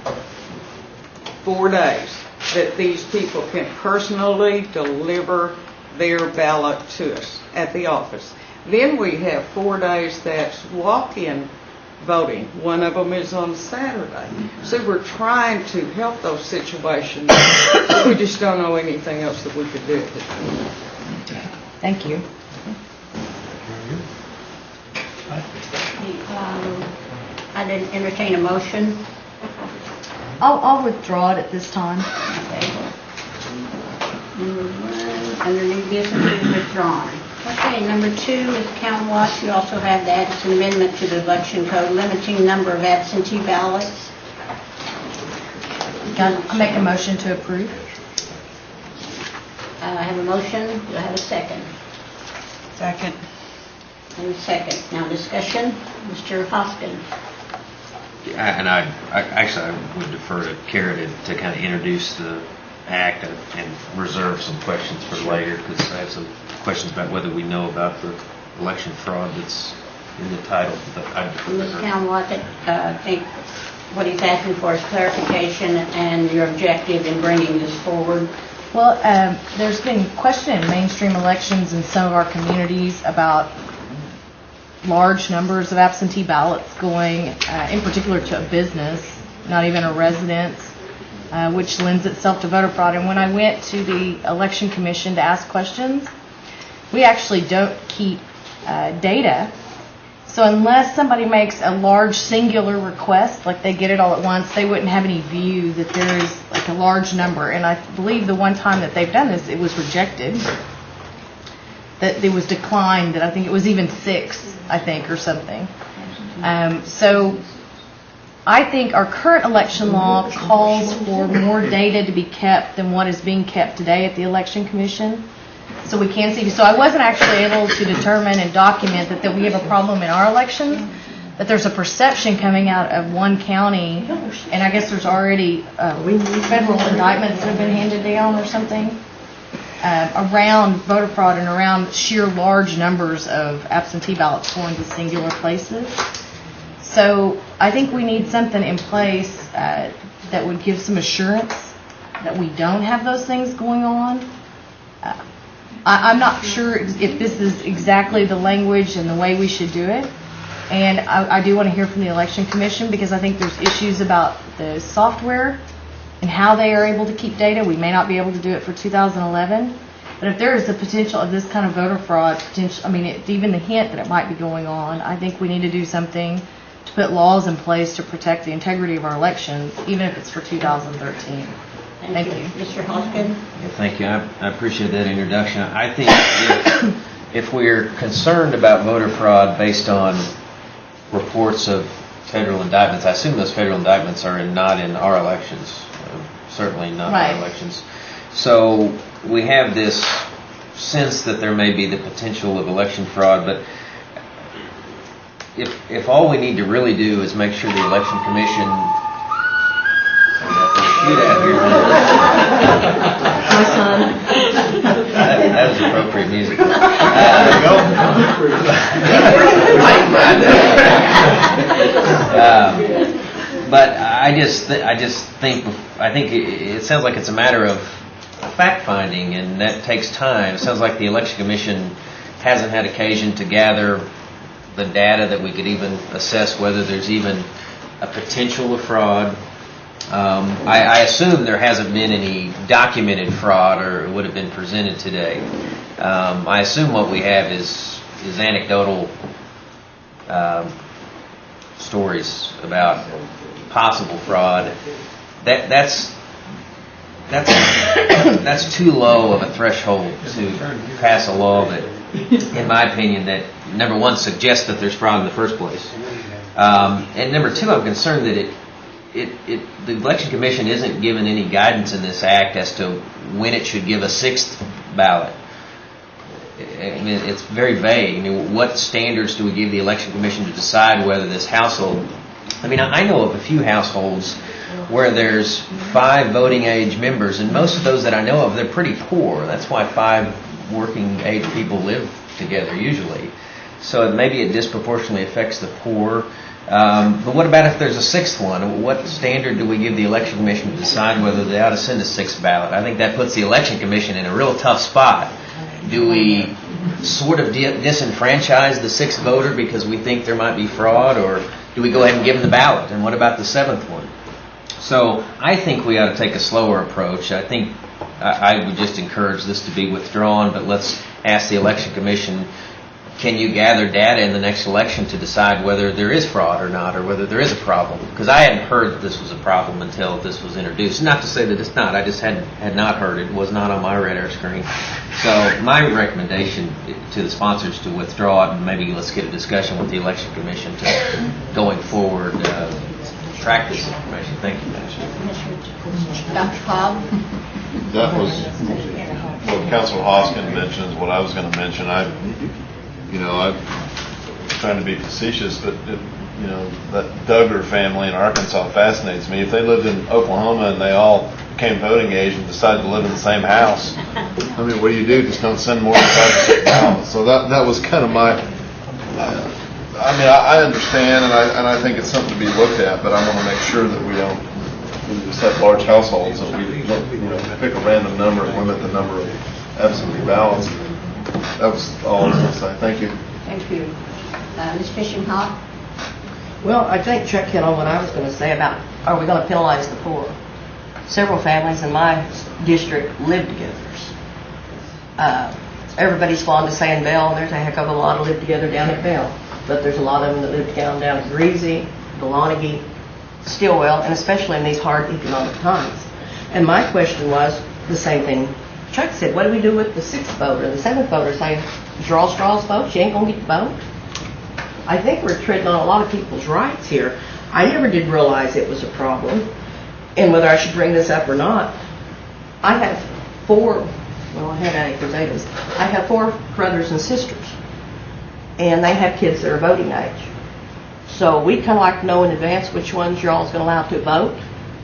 4 days that these people can personally deliver their ballot to us at the office. Then we have 4 days that's walk-in voting. One of them is on Saturday. So we're trying to help those situations. We just don't know anything else that we could do. Thank you. I didn't entertain a motion. I'll withdraw it at this time. Okay. Number 1, under new business, is withdrawn. Okay, number 2 is Count Watts. You also have that. It's an amendment to the election code limiting number of absentee ballots. I'll make a motion to approve. I have a motion. Do I have a second? Second. And a second. Now discussion. Mr. Hoskin. And I would defer to Kara to kind of introduce the act and reserve some questions for later, because I have some questions about whether we know about the election fraud that's in the title. But I defer to Ms. her. Calwatt, I think what he's asking for is clarification and your objective in bringing this forward. Well, there's been question in mainstream elections in some of our communities about large numbers of absentee ballots going, in particular to a business, not even a residence, which lends itself to voter fraud. And when I went to the Election Commission to ask questions, we actually don't keep data. So unless somebody makes a large singular request, like they get it all at once, they wouldn't have any view that there is like a large number. And I believe the one time that they've done this, it was rejected. That it was declined, that I think it was even 6, I think, or something. So I think our current election law calls for more data to be kept than what is being kept today at the Election Commission. So we can see. So I wasn't actually able to determine and document that we have a problem in our elections, but there's a perception coming out of one county, and I guess there's already federal indictments that have been handed down or something around voter fraud and around sheer large numbers of absentee ballots going to singular places. So I think we need something in place that would give some assurance that we don't have those things going on. I'm not sure if this is exactly the language and the way we should do it. And I do want to hear from the Election Commission, because I think there's issues about the software and how they are able to keep data. We may not be able to do it for 2011. But if there is the potential of this kind of voter fraud, even the hint that it might be going on, I think we need to do something to put laws in place to protect the integrity of our elections, even if it's for 2013. Thank you. Mr. Hoskin? Yeah, thank you. I appreciate that introduction. I think if we're concerned about voter fraud based on reports of federal indictments, I assume those federal indictments are not in our elections, certainly not right. Our elections. So we have this sense that there may be the potential of election fraud, but if all we need to really do is make sure the Election Commission My son. That was appropriate music. But I think it sounds like it's a matter of fact finding, and that takes time. It sounds like the Election Commission hasn't had occasion to gather the data that we could even assess whether there's even a potential of fraud. I assume there hasn't been any documented fraud, or it would have been presented today. I assume what we have is anecdotal stories about possible fraud. That's too low of a threshold to pass a law that, in my opinion, that number one suggests that there's fraud in the first place, and number two, I'm concerned that the Election Commission isn't given any guidance in this act as to when it should give a 6th ballot. I mean, it's very vague. I mean, what standards do we give the Election Commission to decide whether this household... I mean, I know of a few households where there's 5 voting age members, and most of those that I know of, they're pretty poor. That's why 5 working age people live together usually. So maybe it disproportionately affects the poor. But what about if there's a 6th one? What standard do we give the Election Commission to decide whether they ought to send a 6th ballot? I think that puts the Election Commission in a real tough spot. Do we sort of disenfranchise the 6th voter because we think there might be fraud, or do we go ahead and give them the ballot? And what about the 7th one? So I think we ought to take a slower approach. I think I would just encourage this to be withdrawn, but let's ask the Election Commission, can you gather data in the next election to decide whether there is fraud or not, or whether there is a problem? Because I hadn't heard that this was a problem until this was introduced. Not to say that it's not. I just had not heard it. It was not on my radar screen. So my recommendation to the sponsors to withdraw it, and maybe let's get a discussion with the Election Commission to, going forward, track this information. Thank you, Master. Dr. Cobb? That was what Councilor Hoskin mentioned, what I was going to mention. I'm trying to be facetious, but that Duggar family in Arkansas fascinates me. If they lived in Oklahoma and they all became voting age and decided to live in the same house, I mean, what do? Just don't send more than 5 ballots. So that was kind of my. I understand, and I think it's something to be looked at, but I want to make sure that we don't we just have large households, that we, pick a random number and limit the number of absentee ballots. That was all I was going to say. Thank you. Thank you. Ms. Fishing-Hawk? Well, I think Chuck hit on what I was going to say about, are we going to penalize the poor? Several families in my district live together. Everybody's fond of saying Bell, and there's a heck of a lot of live together down at Bell. But there's a lot of them that live down at Greasy, Galonaghy, Stillwell, and especially in these hard economic times. And my question was the same thing Chuck said. What do we do with the sixth voter, the seventh voter saying, draw straws, folks, you ain't going to get the vote? I think we're treading on a lot of people's rights here. I never did realize it was a problem, and whether I should bring this up or not. I have I have 4 brothers and sisters, and they have kids that are voting age. So we kind of like to know in advance which ones you're all going to allow to vote,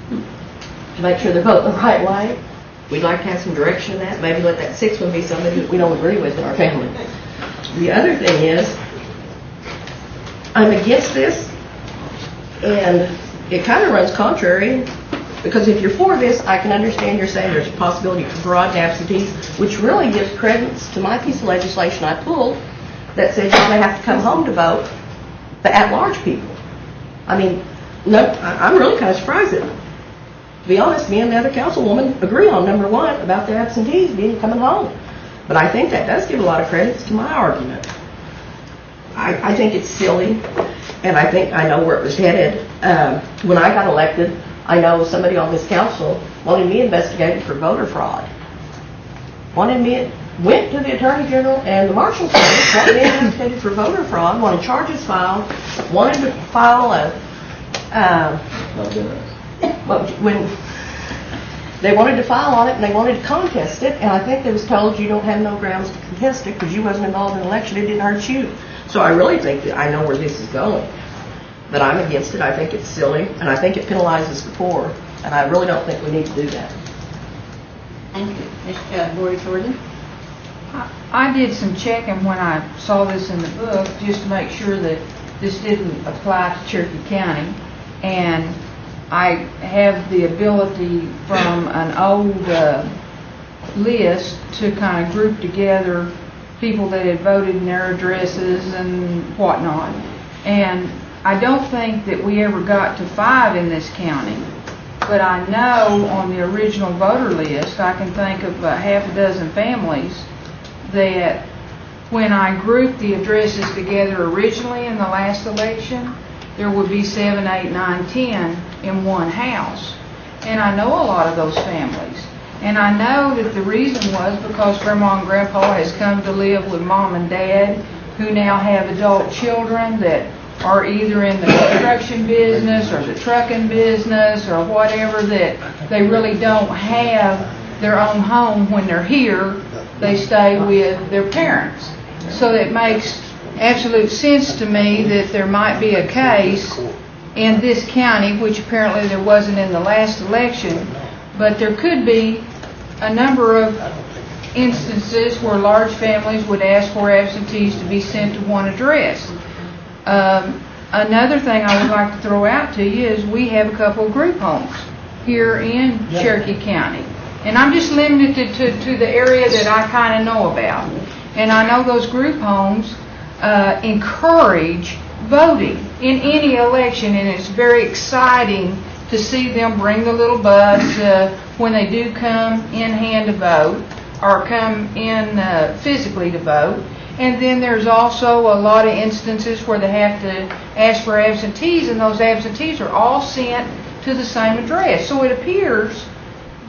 to make sure they're voting the right way. We'd like to have some direction in that. Maybe let that 6th one be somebody that we don't agree with in our family. The other thing is, I'm against this, and it kind of runs contrary, because if you're for this, I can understand you're saying there's a possibility for fraud and absentees, which really gives credence to my piece of legislation I pulled that says you may have to come home to vote, the at-large people. I mean, no, I'm really kind of surprised that, to be honest, me and the other councilwoman agree on number 1 about the absentees being coming home. But I think that does give a lot of credence to my argument. I think it's silly, and I think I know where it was headed. When I got elected, I know somebody on this council wanted me investigated for voter fraud. Went to the Attorney General and the Marshal's office, wanted me investigated for voter fraud, wanted charges filed, wanted to file when they wanted to file on it and they wanted to contest it, and I think they was told you don't have no grounds to contest it because you wasn't involved in the election, it didn't hurt you. So I really think that I know where this is going. But I'm against it. I think it's silly, and I think it penalizes the poor, and I really don't think we need to do that. Thank you. Ms. Lori Jordan? I did some checking when I saw this in the book, just to make sure that this didn't apply to Cherokee County, and I have the ability from an old list to kind of group together people that had voted in their addresses and whatnot. And I don't think that we ever got to 5 in this county, but I know on the original voter list, I can think of half a dozen families that when I grouped the addresses together originally in the last election, there would be 7, 8, 9, 10 in one house. And I know a lot of those families. And I know that the reason was because Grandma and Grandpa has come to live with Mom and Dad, who now have adult children that are either in the construction business or the trucking business or whatever, that they really don't have their own home when they're here. They stay with their parents. So it makes absolute sense to me that there might be a case in this county, which apparently there wasn't in the last election, but there could be a number of instances where large families would ask for absentees to be sent to one address. Another thing I would like to throw out to you is we have a couple of group homes here in Cherokee County. And I'm just limited to the area that I kind of know about. And I know those group homes encourage voting in any election, and it's very exciting to see them bring the little bus when they do come in hand to vote or come in physically to vote. And then there's also a lot of instances where they have to ask for absentees, and those absentees are all sent to the same address. So it appears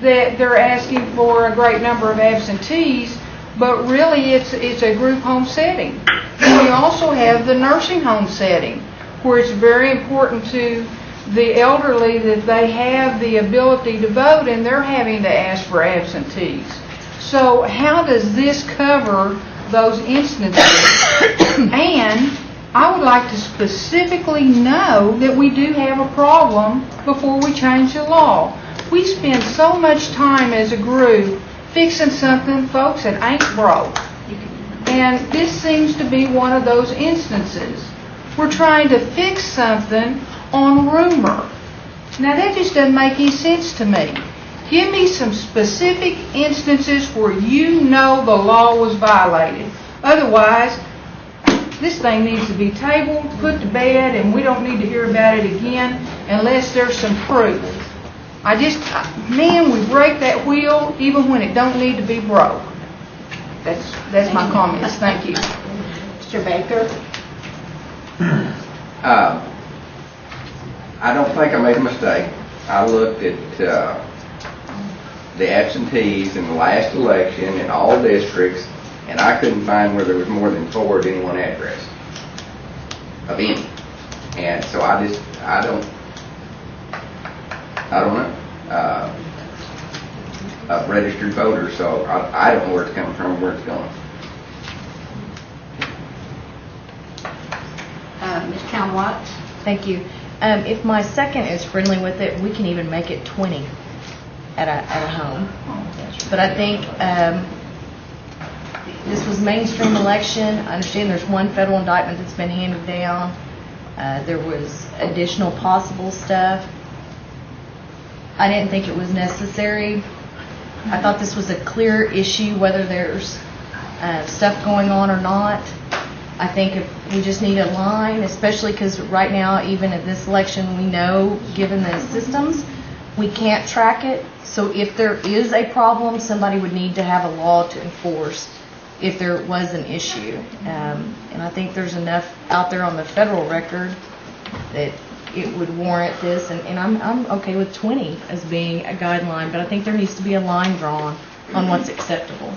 that they're asking for a great number of absentees, but really it's a group home setting. And we also have the nursing home setting, where it's very important to the elderly that they have the ability to vote, and they're having to ask for absentees. So how does this cover those instances? And I would like to specifically know that we do have a problem before we change the law. We spend so much time as a group fixing something, folks, that ain't broke. And this seems to be one of those instances. We're trying to fix something on rumor. Now, that just doesn't make any sense to me. Give me some specific instances where you know the law was violated. Otherwise, this thing needs to be tabled, put to bed, and we don't need to hear about it again unless there's some proof. Man, we break that wheel even when it don't need to be broke. That's my comments. Thank you. Mr. Baker? I don't think I made a mistake. I looked at the absentees in the last election in all districts, and I couldn't find where there was more than 4 at any one address of any. And so I don't know. Of registered voters, so I don't know where it's coming from, where it's going. Ms. Town Watts? Thank you. If my second is friendly with it, we can even make it 20 at a home. But I think this was mainstream election. I understand there's one federal indictment that's been handed down. There was additional possible stuff. I didn't think it was necessary. I thought this was a clear issue, whether there's stuff going on or not. I think if we just need a line, especially because right now, even at this election, we know, given the systems, we can't track it. So if there is a problem, somebody would need to have a law to enforce if there was an issue. And I think there's enough out there on the federal record that it would warrant this. And I'm okay with 20 as being a guideline, but I think there needs to be a line drawn on what's acceptable.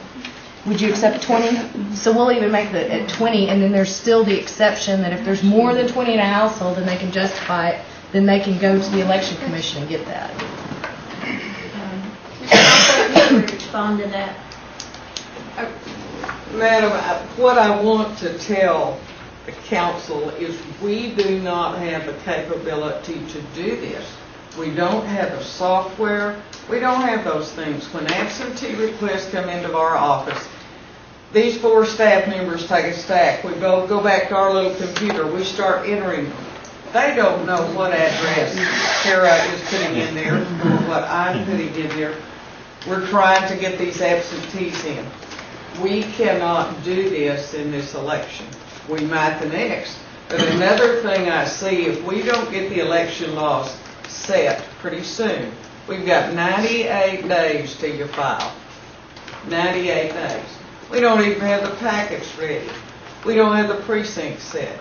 Would you accept 20? So we'll even make it at 20, and then there's still the exception that if there's more than 20 in a household and they can justify it, then they can go to the election commission and get that. Mr. Hoffman, you would respond to that? Madam, what I want to tell the council is we do not have the capability to do this. We don't have the software. We don't have those things. When absentee requests come into our office, these 4 staff members take a stack. We go back to our little computer. We start entering them. They don't know what address Sarah is putting in there or what I'm putting in there. We're trying to get these absentees in. We cannot do this in this election. We might the next. But another thing I see, if we don't get the election laws set pretty soon, we've got 98 days till you file. 98 days. We don't even have the packets ready. We don't have the precincts set.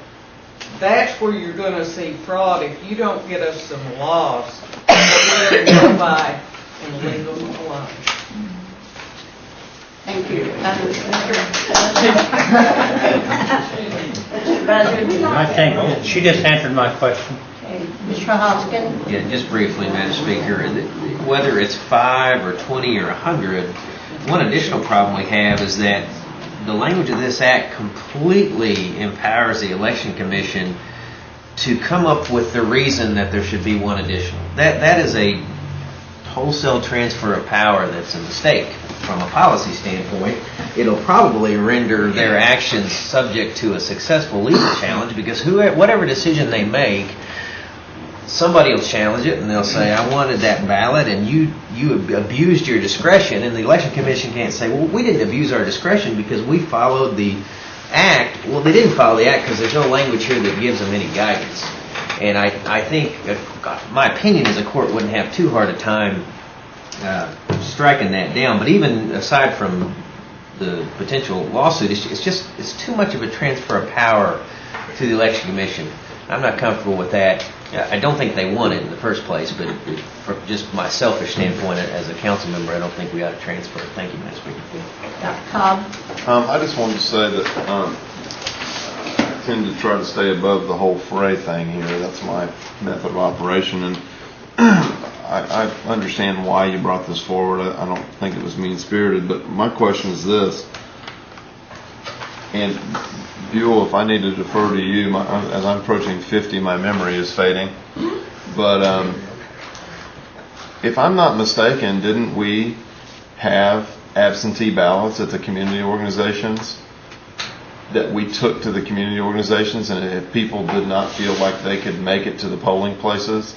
That's where you're going to see fraud if you don't get us some laws that we can go by and leave them alone. Thank you. I think she just answered my question. Mr. Hoskin? Yeah, just briefly, Madam Speaker, whether it's 5 or 20 or 100, one additional problem we have is that the language of this act completely empowers the Election Commission to come up with the reason that there should be one additional. That is a wholesale transfer of power that's a mistake from a policy standpoint. It'll probably render their actions subject to a successful legal challenge because whatever decision they make, somebody will challenge it and they'll say, I wanted that ballot and you abused your discretion, and the Election Commission can't say, well, we didn't abuse our discretion because we followed the act. Well, they didn't follow the act because there's no language here that gives them any guidance. And I think, my opinion is a court wouldn't have too hard a time striking that down. But even aside from the potential lawsuit, it's too much of a transfer of power to the Election Commission. I'm not comfortable with that. I don't think they want it in the first place, but from just my selfish standpoint as a council member, I don't think we ought to transfer it. Thank you, Madam Speaker. Dr. Cobb? I just wanted to say that I tend to try to stay above the whole fray thing here. That's my method of operation, and I understand why you brought this forward. I don't think it was mean-spirited, but my question is this, and Buell, if I need to defer to you, as I'm approaching 50, my memory is fading, but if I'm not mistaken, didn't we have absentee ballots at the community organizations that we took to the community organizations, and if people did not feel like they could make it to the polling places,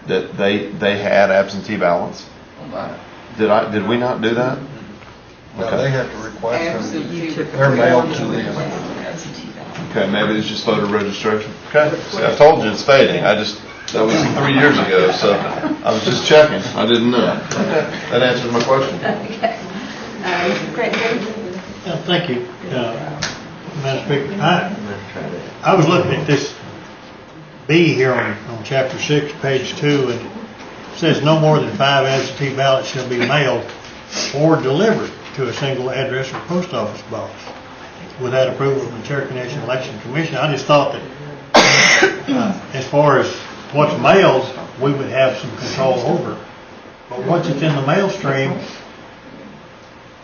that they had absentee ballots? Did we not do that? No, Okay. they have to request Absentee. them. They're mailed to them. Okay, maybe it's just voter registration. Okay, see, I told you it's fading. That was 3 years ago, so I was just checking. I didn't know. Okay, that answers my question. Okay. Craig? Thank you, Madam Speaker. I was looking at this B here on chapter 6, page 2, and it says no more than 5 absentee ballots shall be mailed or delivered to a single address or post office box without approval from the Cherokee Nation Election Commission. I just thought that as far as what's mailed, we would have some control over. But once it's in the mail stream,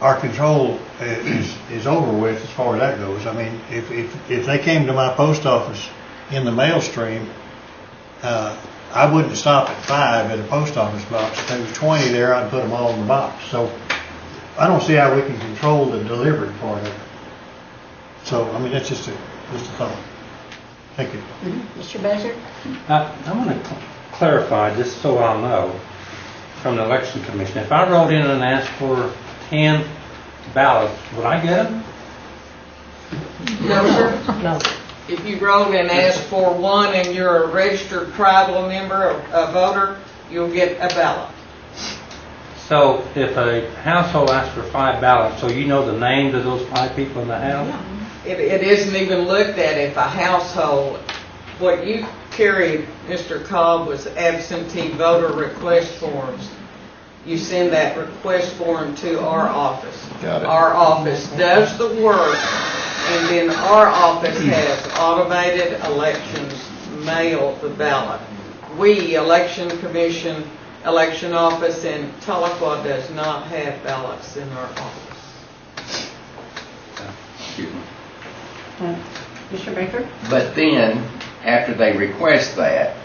our control is over with as far as that goes. I mean, if they came to my post office in the mail stream, I wouldn't stop at 5 at a post office box. If there was 20 there, I'd put them all in the box. So I don't see how we can control the delivery part of it. So, I mean, that's just a thought. Thank you. Mr. Bezer? I want to clarify, just so I'll know, from the election commission, if I wrote in and asked for 10 ballots, would I get them? No, sir. No. If you wrote and asked for one and you're a registered tribal member, a voter, you'll get a ballot. So if a household asks for 5 ballots, so you know the names of those 5 people in the house? It isn't even looked at if a household, what you carried, Mr. Cobb, was absentee voter request forms. You send that request form to our office. Got it. Our office does the work, and then our office has automated elections, mail the ballot. We, Election Commission, Election Office in Tahlequah does not have ballots in our office. Excuse me. Mr. Baker? But then, after they request that,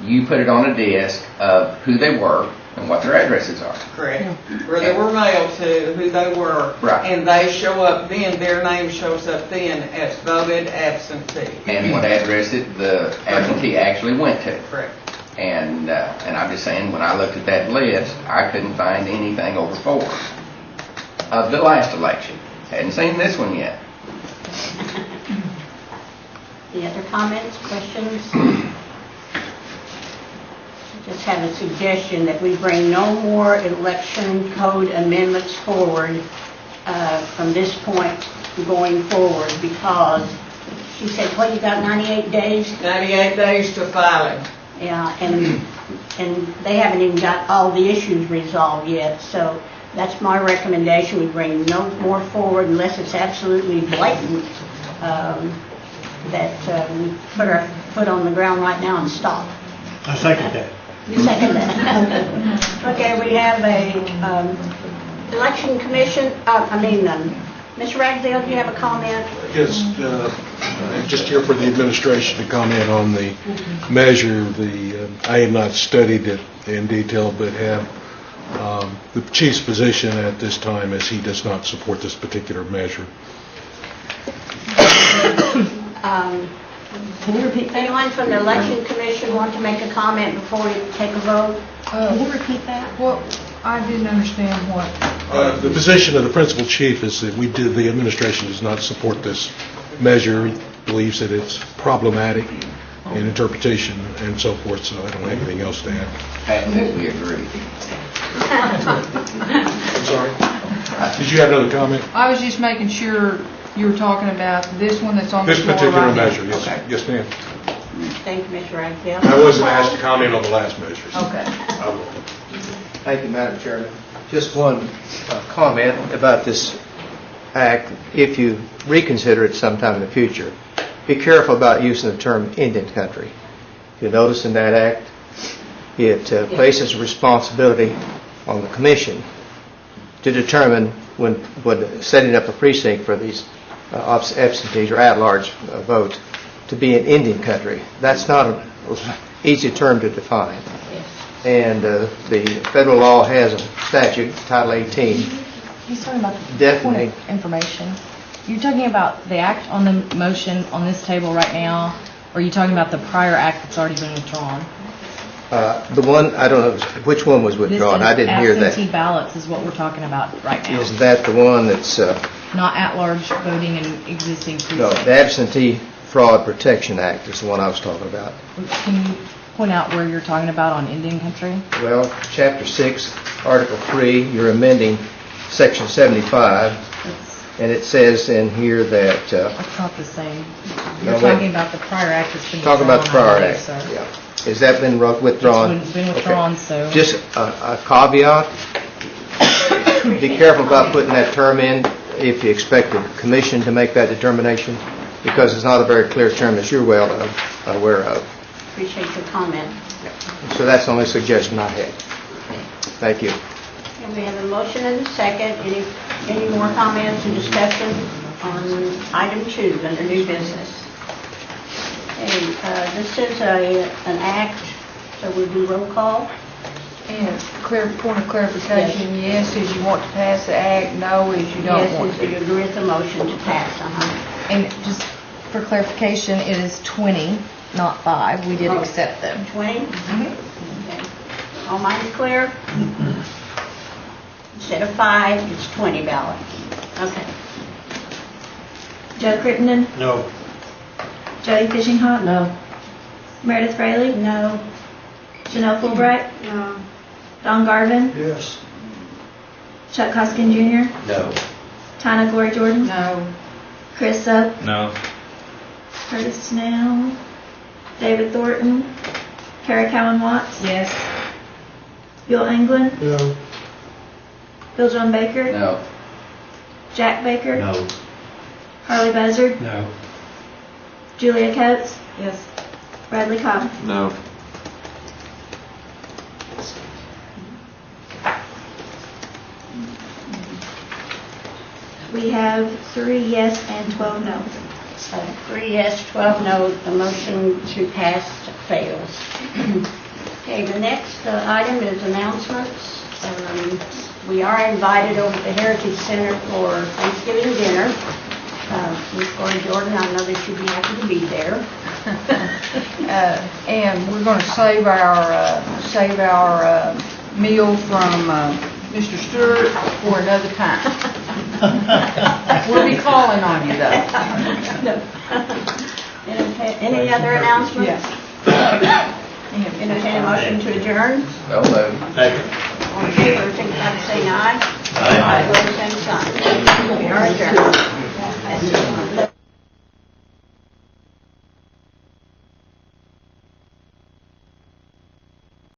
you put it on a desk of who they were and what their addresses are. Correct. Where they were mailed to, who they were. Right. And they show up then, their name shows up then as voted absentee. And what address the absentee actually went to. Correct. And I'm just saying, when I looked at that list, I couldn't find anything over 4 of the last election. Hadn't seen this one yet. Any other comments, questions? Just have a suggestion that we bring no more election code amendments forward from this point going forward, because she said, what, you got 98 days? 98 days to filing. Yeah, and they haven't even got all the issues resolved yet, so that's my recommendation. We bring no more forward unless it's absolutely blatant, that we put our foot on the ground right now and stop. I second that. You second that? Okay, we have a election commission, Mr. Ragsdale, do you have a comment? Yes, I'm just here for the administration to comment on the measure. I have not studied it in detail, but have the chief's position at this time is he does not support this particular measure. Can you repeat that? Anyone from the election commission want to make a comment before we take a vote? Can you repeat that? Well, I didn't understand what. The position of the principal chief is that the administration does not support this measure, believes that it's problematic in interpretation and so forth, so I don't have anything else to add. Absolutely agree. I'm sorry? Did you have another comment? I was just making sure you were talking about this one that's on the This floor particular right now. measure, yes, Okay. yes, ma'am. Thank you, Mr. Ragsdale. I wasn't asked to comment on the last measure. Okay. I will. Thank you, Madam Chairman. Just one comment about this act. If you reconsider it sometime in the future, be careful about using the term Indian country. If you notice in that act, it places responsibility on the commission to determine when setting up a precinct for these absentees or at-large vote to be an Indian country. That's not an easy term to define. And the federal law has a statute, Title 18. He's talking about the Definitely. point of information. You're talking about the act on the motion on this table right now, or are you talking about the prior act that's already been withdrawn? The one, I don't know, which one was withdrawn? I didn't hear Absentee that. ballots is what we're talking about right now. Is that the one that's, Not at-large voting in existing no, precincts. the Absentee Fraud Protection Act is the one I was talking about. Can you point out where you're talking about on Indian country? Well, Chapter 6, Article 3, you're amending Section 75, and it says in here that, That's not the same. No, You're wait. talking about the prior act that's been talk withdrawn. about the prior I believe, act. sir. Yeah. Has that been withdrawn? It's been withdrawn, Okay. so. Just a caveat, be careful about putting that term in if you expect the commission to make that determination, because it's not a very clear term, as you're well aware of. Appreciate your comment. So that's the only suggestion I had. Thank you. And we have a motion and a second. Any more comments and discussion on item 2 under new business? Okay, this is an act, so we'll do roll call. And point of clarification, yes is you want to pass the act, no is you don't Yes, want is to. you agree with the motion to pass, And just for clarification, it is 20, not 5. We did Oh. accept them. 20? Okay. All minds clear? Instead of 5, it's 20 ballots. Okay. Joe Crittenden, No. Jody Fishinghawk, No. Meredith Fraley, No. Janelle Fulbright, No. Don Garvin, Yes. Chuck Hoskin Jr., No. Tina Glory Jordan, No. Chris Sup, No. Curtis Snell, David Thornton, Kara Cowan Watts, Yes. Bill England, No. Bill John Baker, No. Jack Baker, No. Harley Buzzard, No. Julia Coates, Yes. Bradley Cobb. No. We have 3 yes and 12 no. 3 yes, 12 no. The motion to pass fails. Okay, the next item is announcements. We are invited over to the Heritage Center for Thanksgiving dinner. Ms. Gloria Jordan, I know that you'd be happy to be there. And we're going to save our meal from Mr. Stewart for another time. We'll be calling on you though. Any other announcements? Entertain a motion to adjourn. So moved. All in favor, signify by saying aye. Aye. Opposed, same sign. We are adjourned.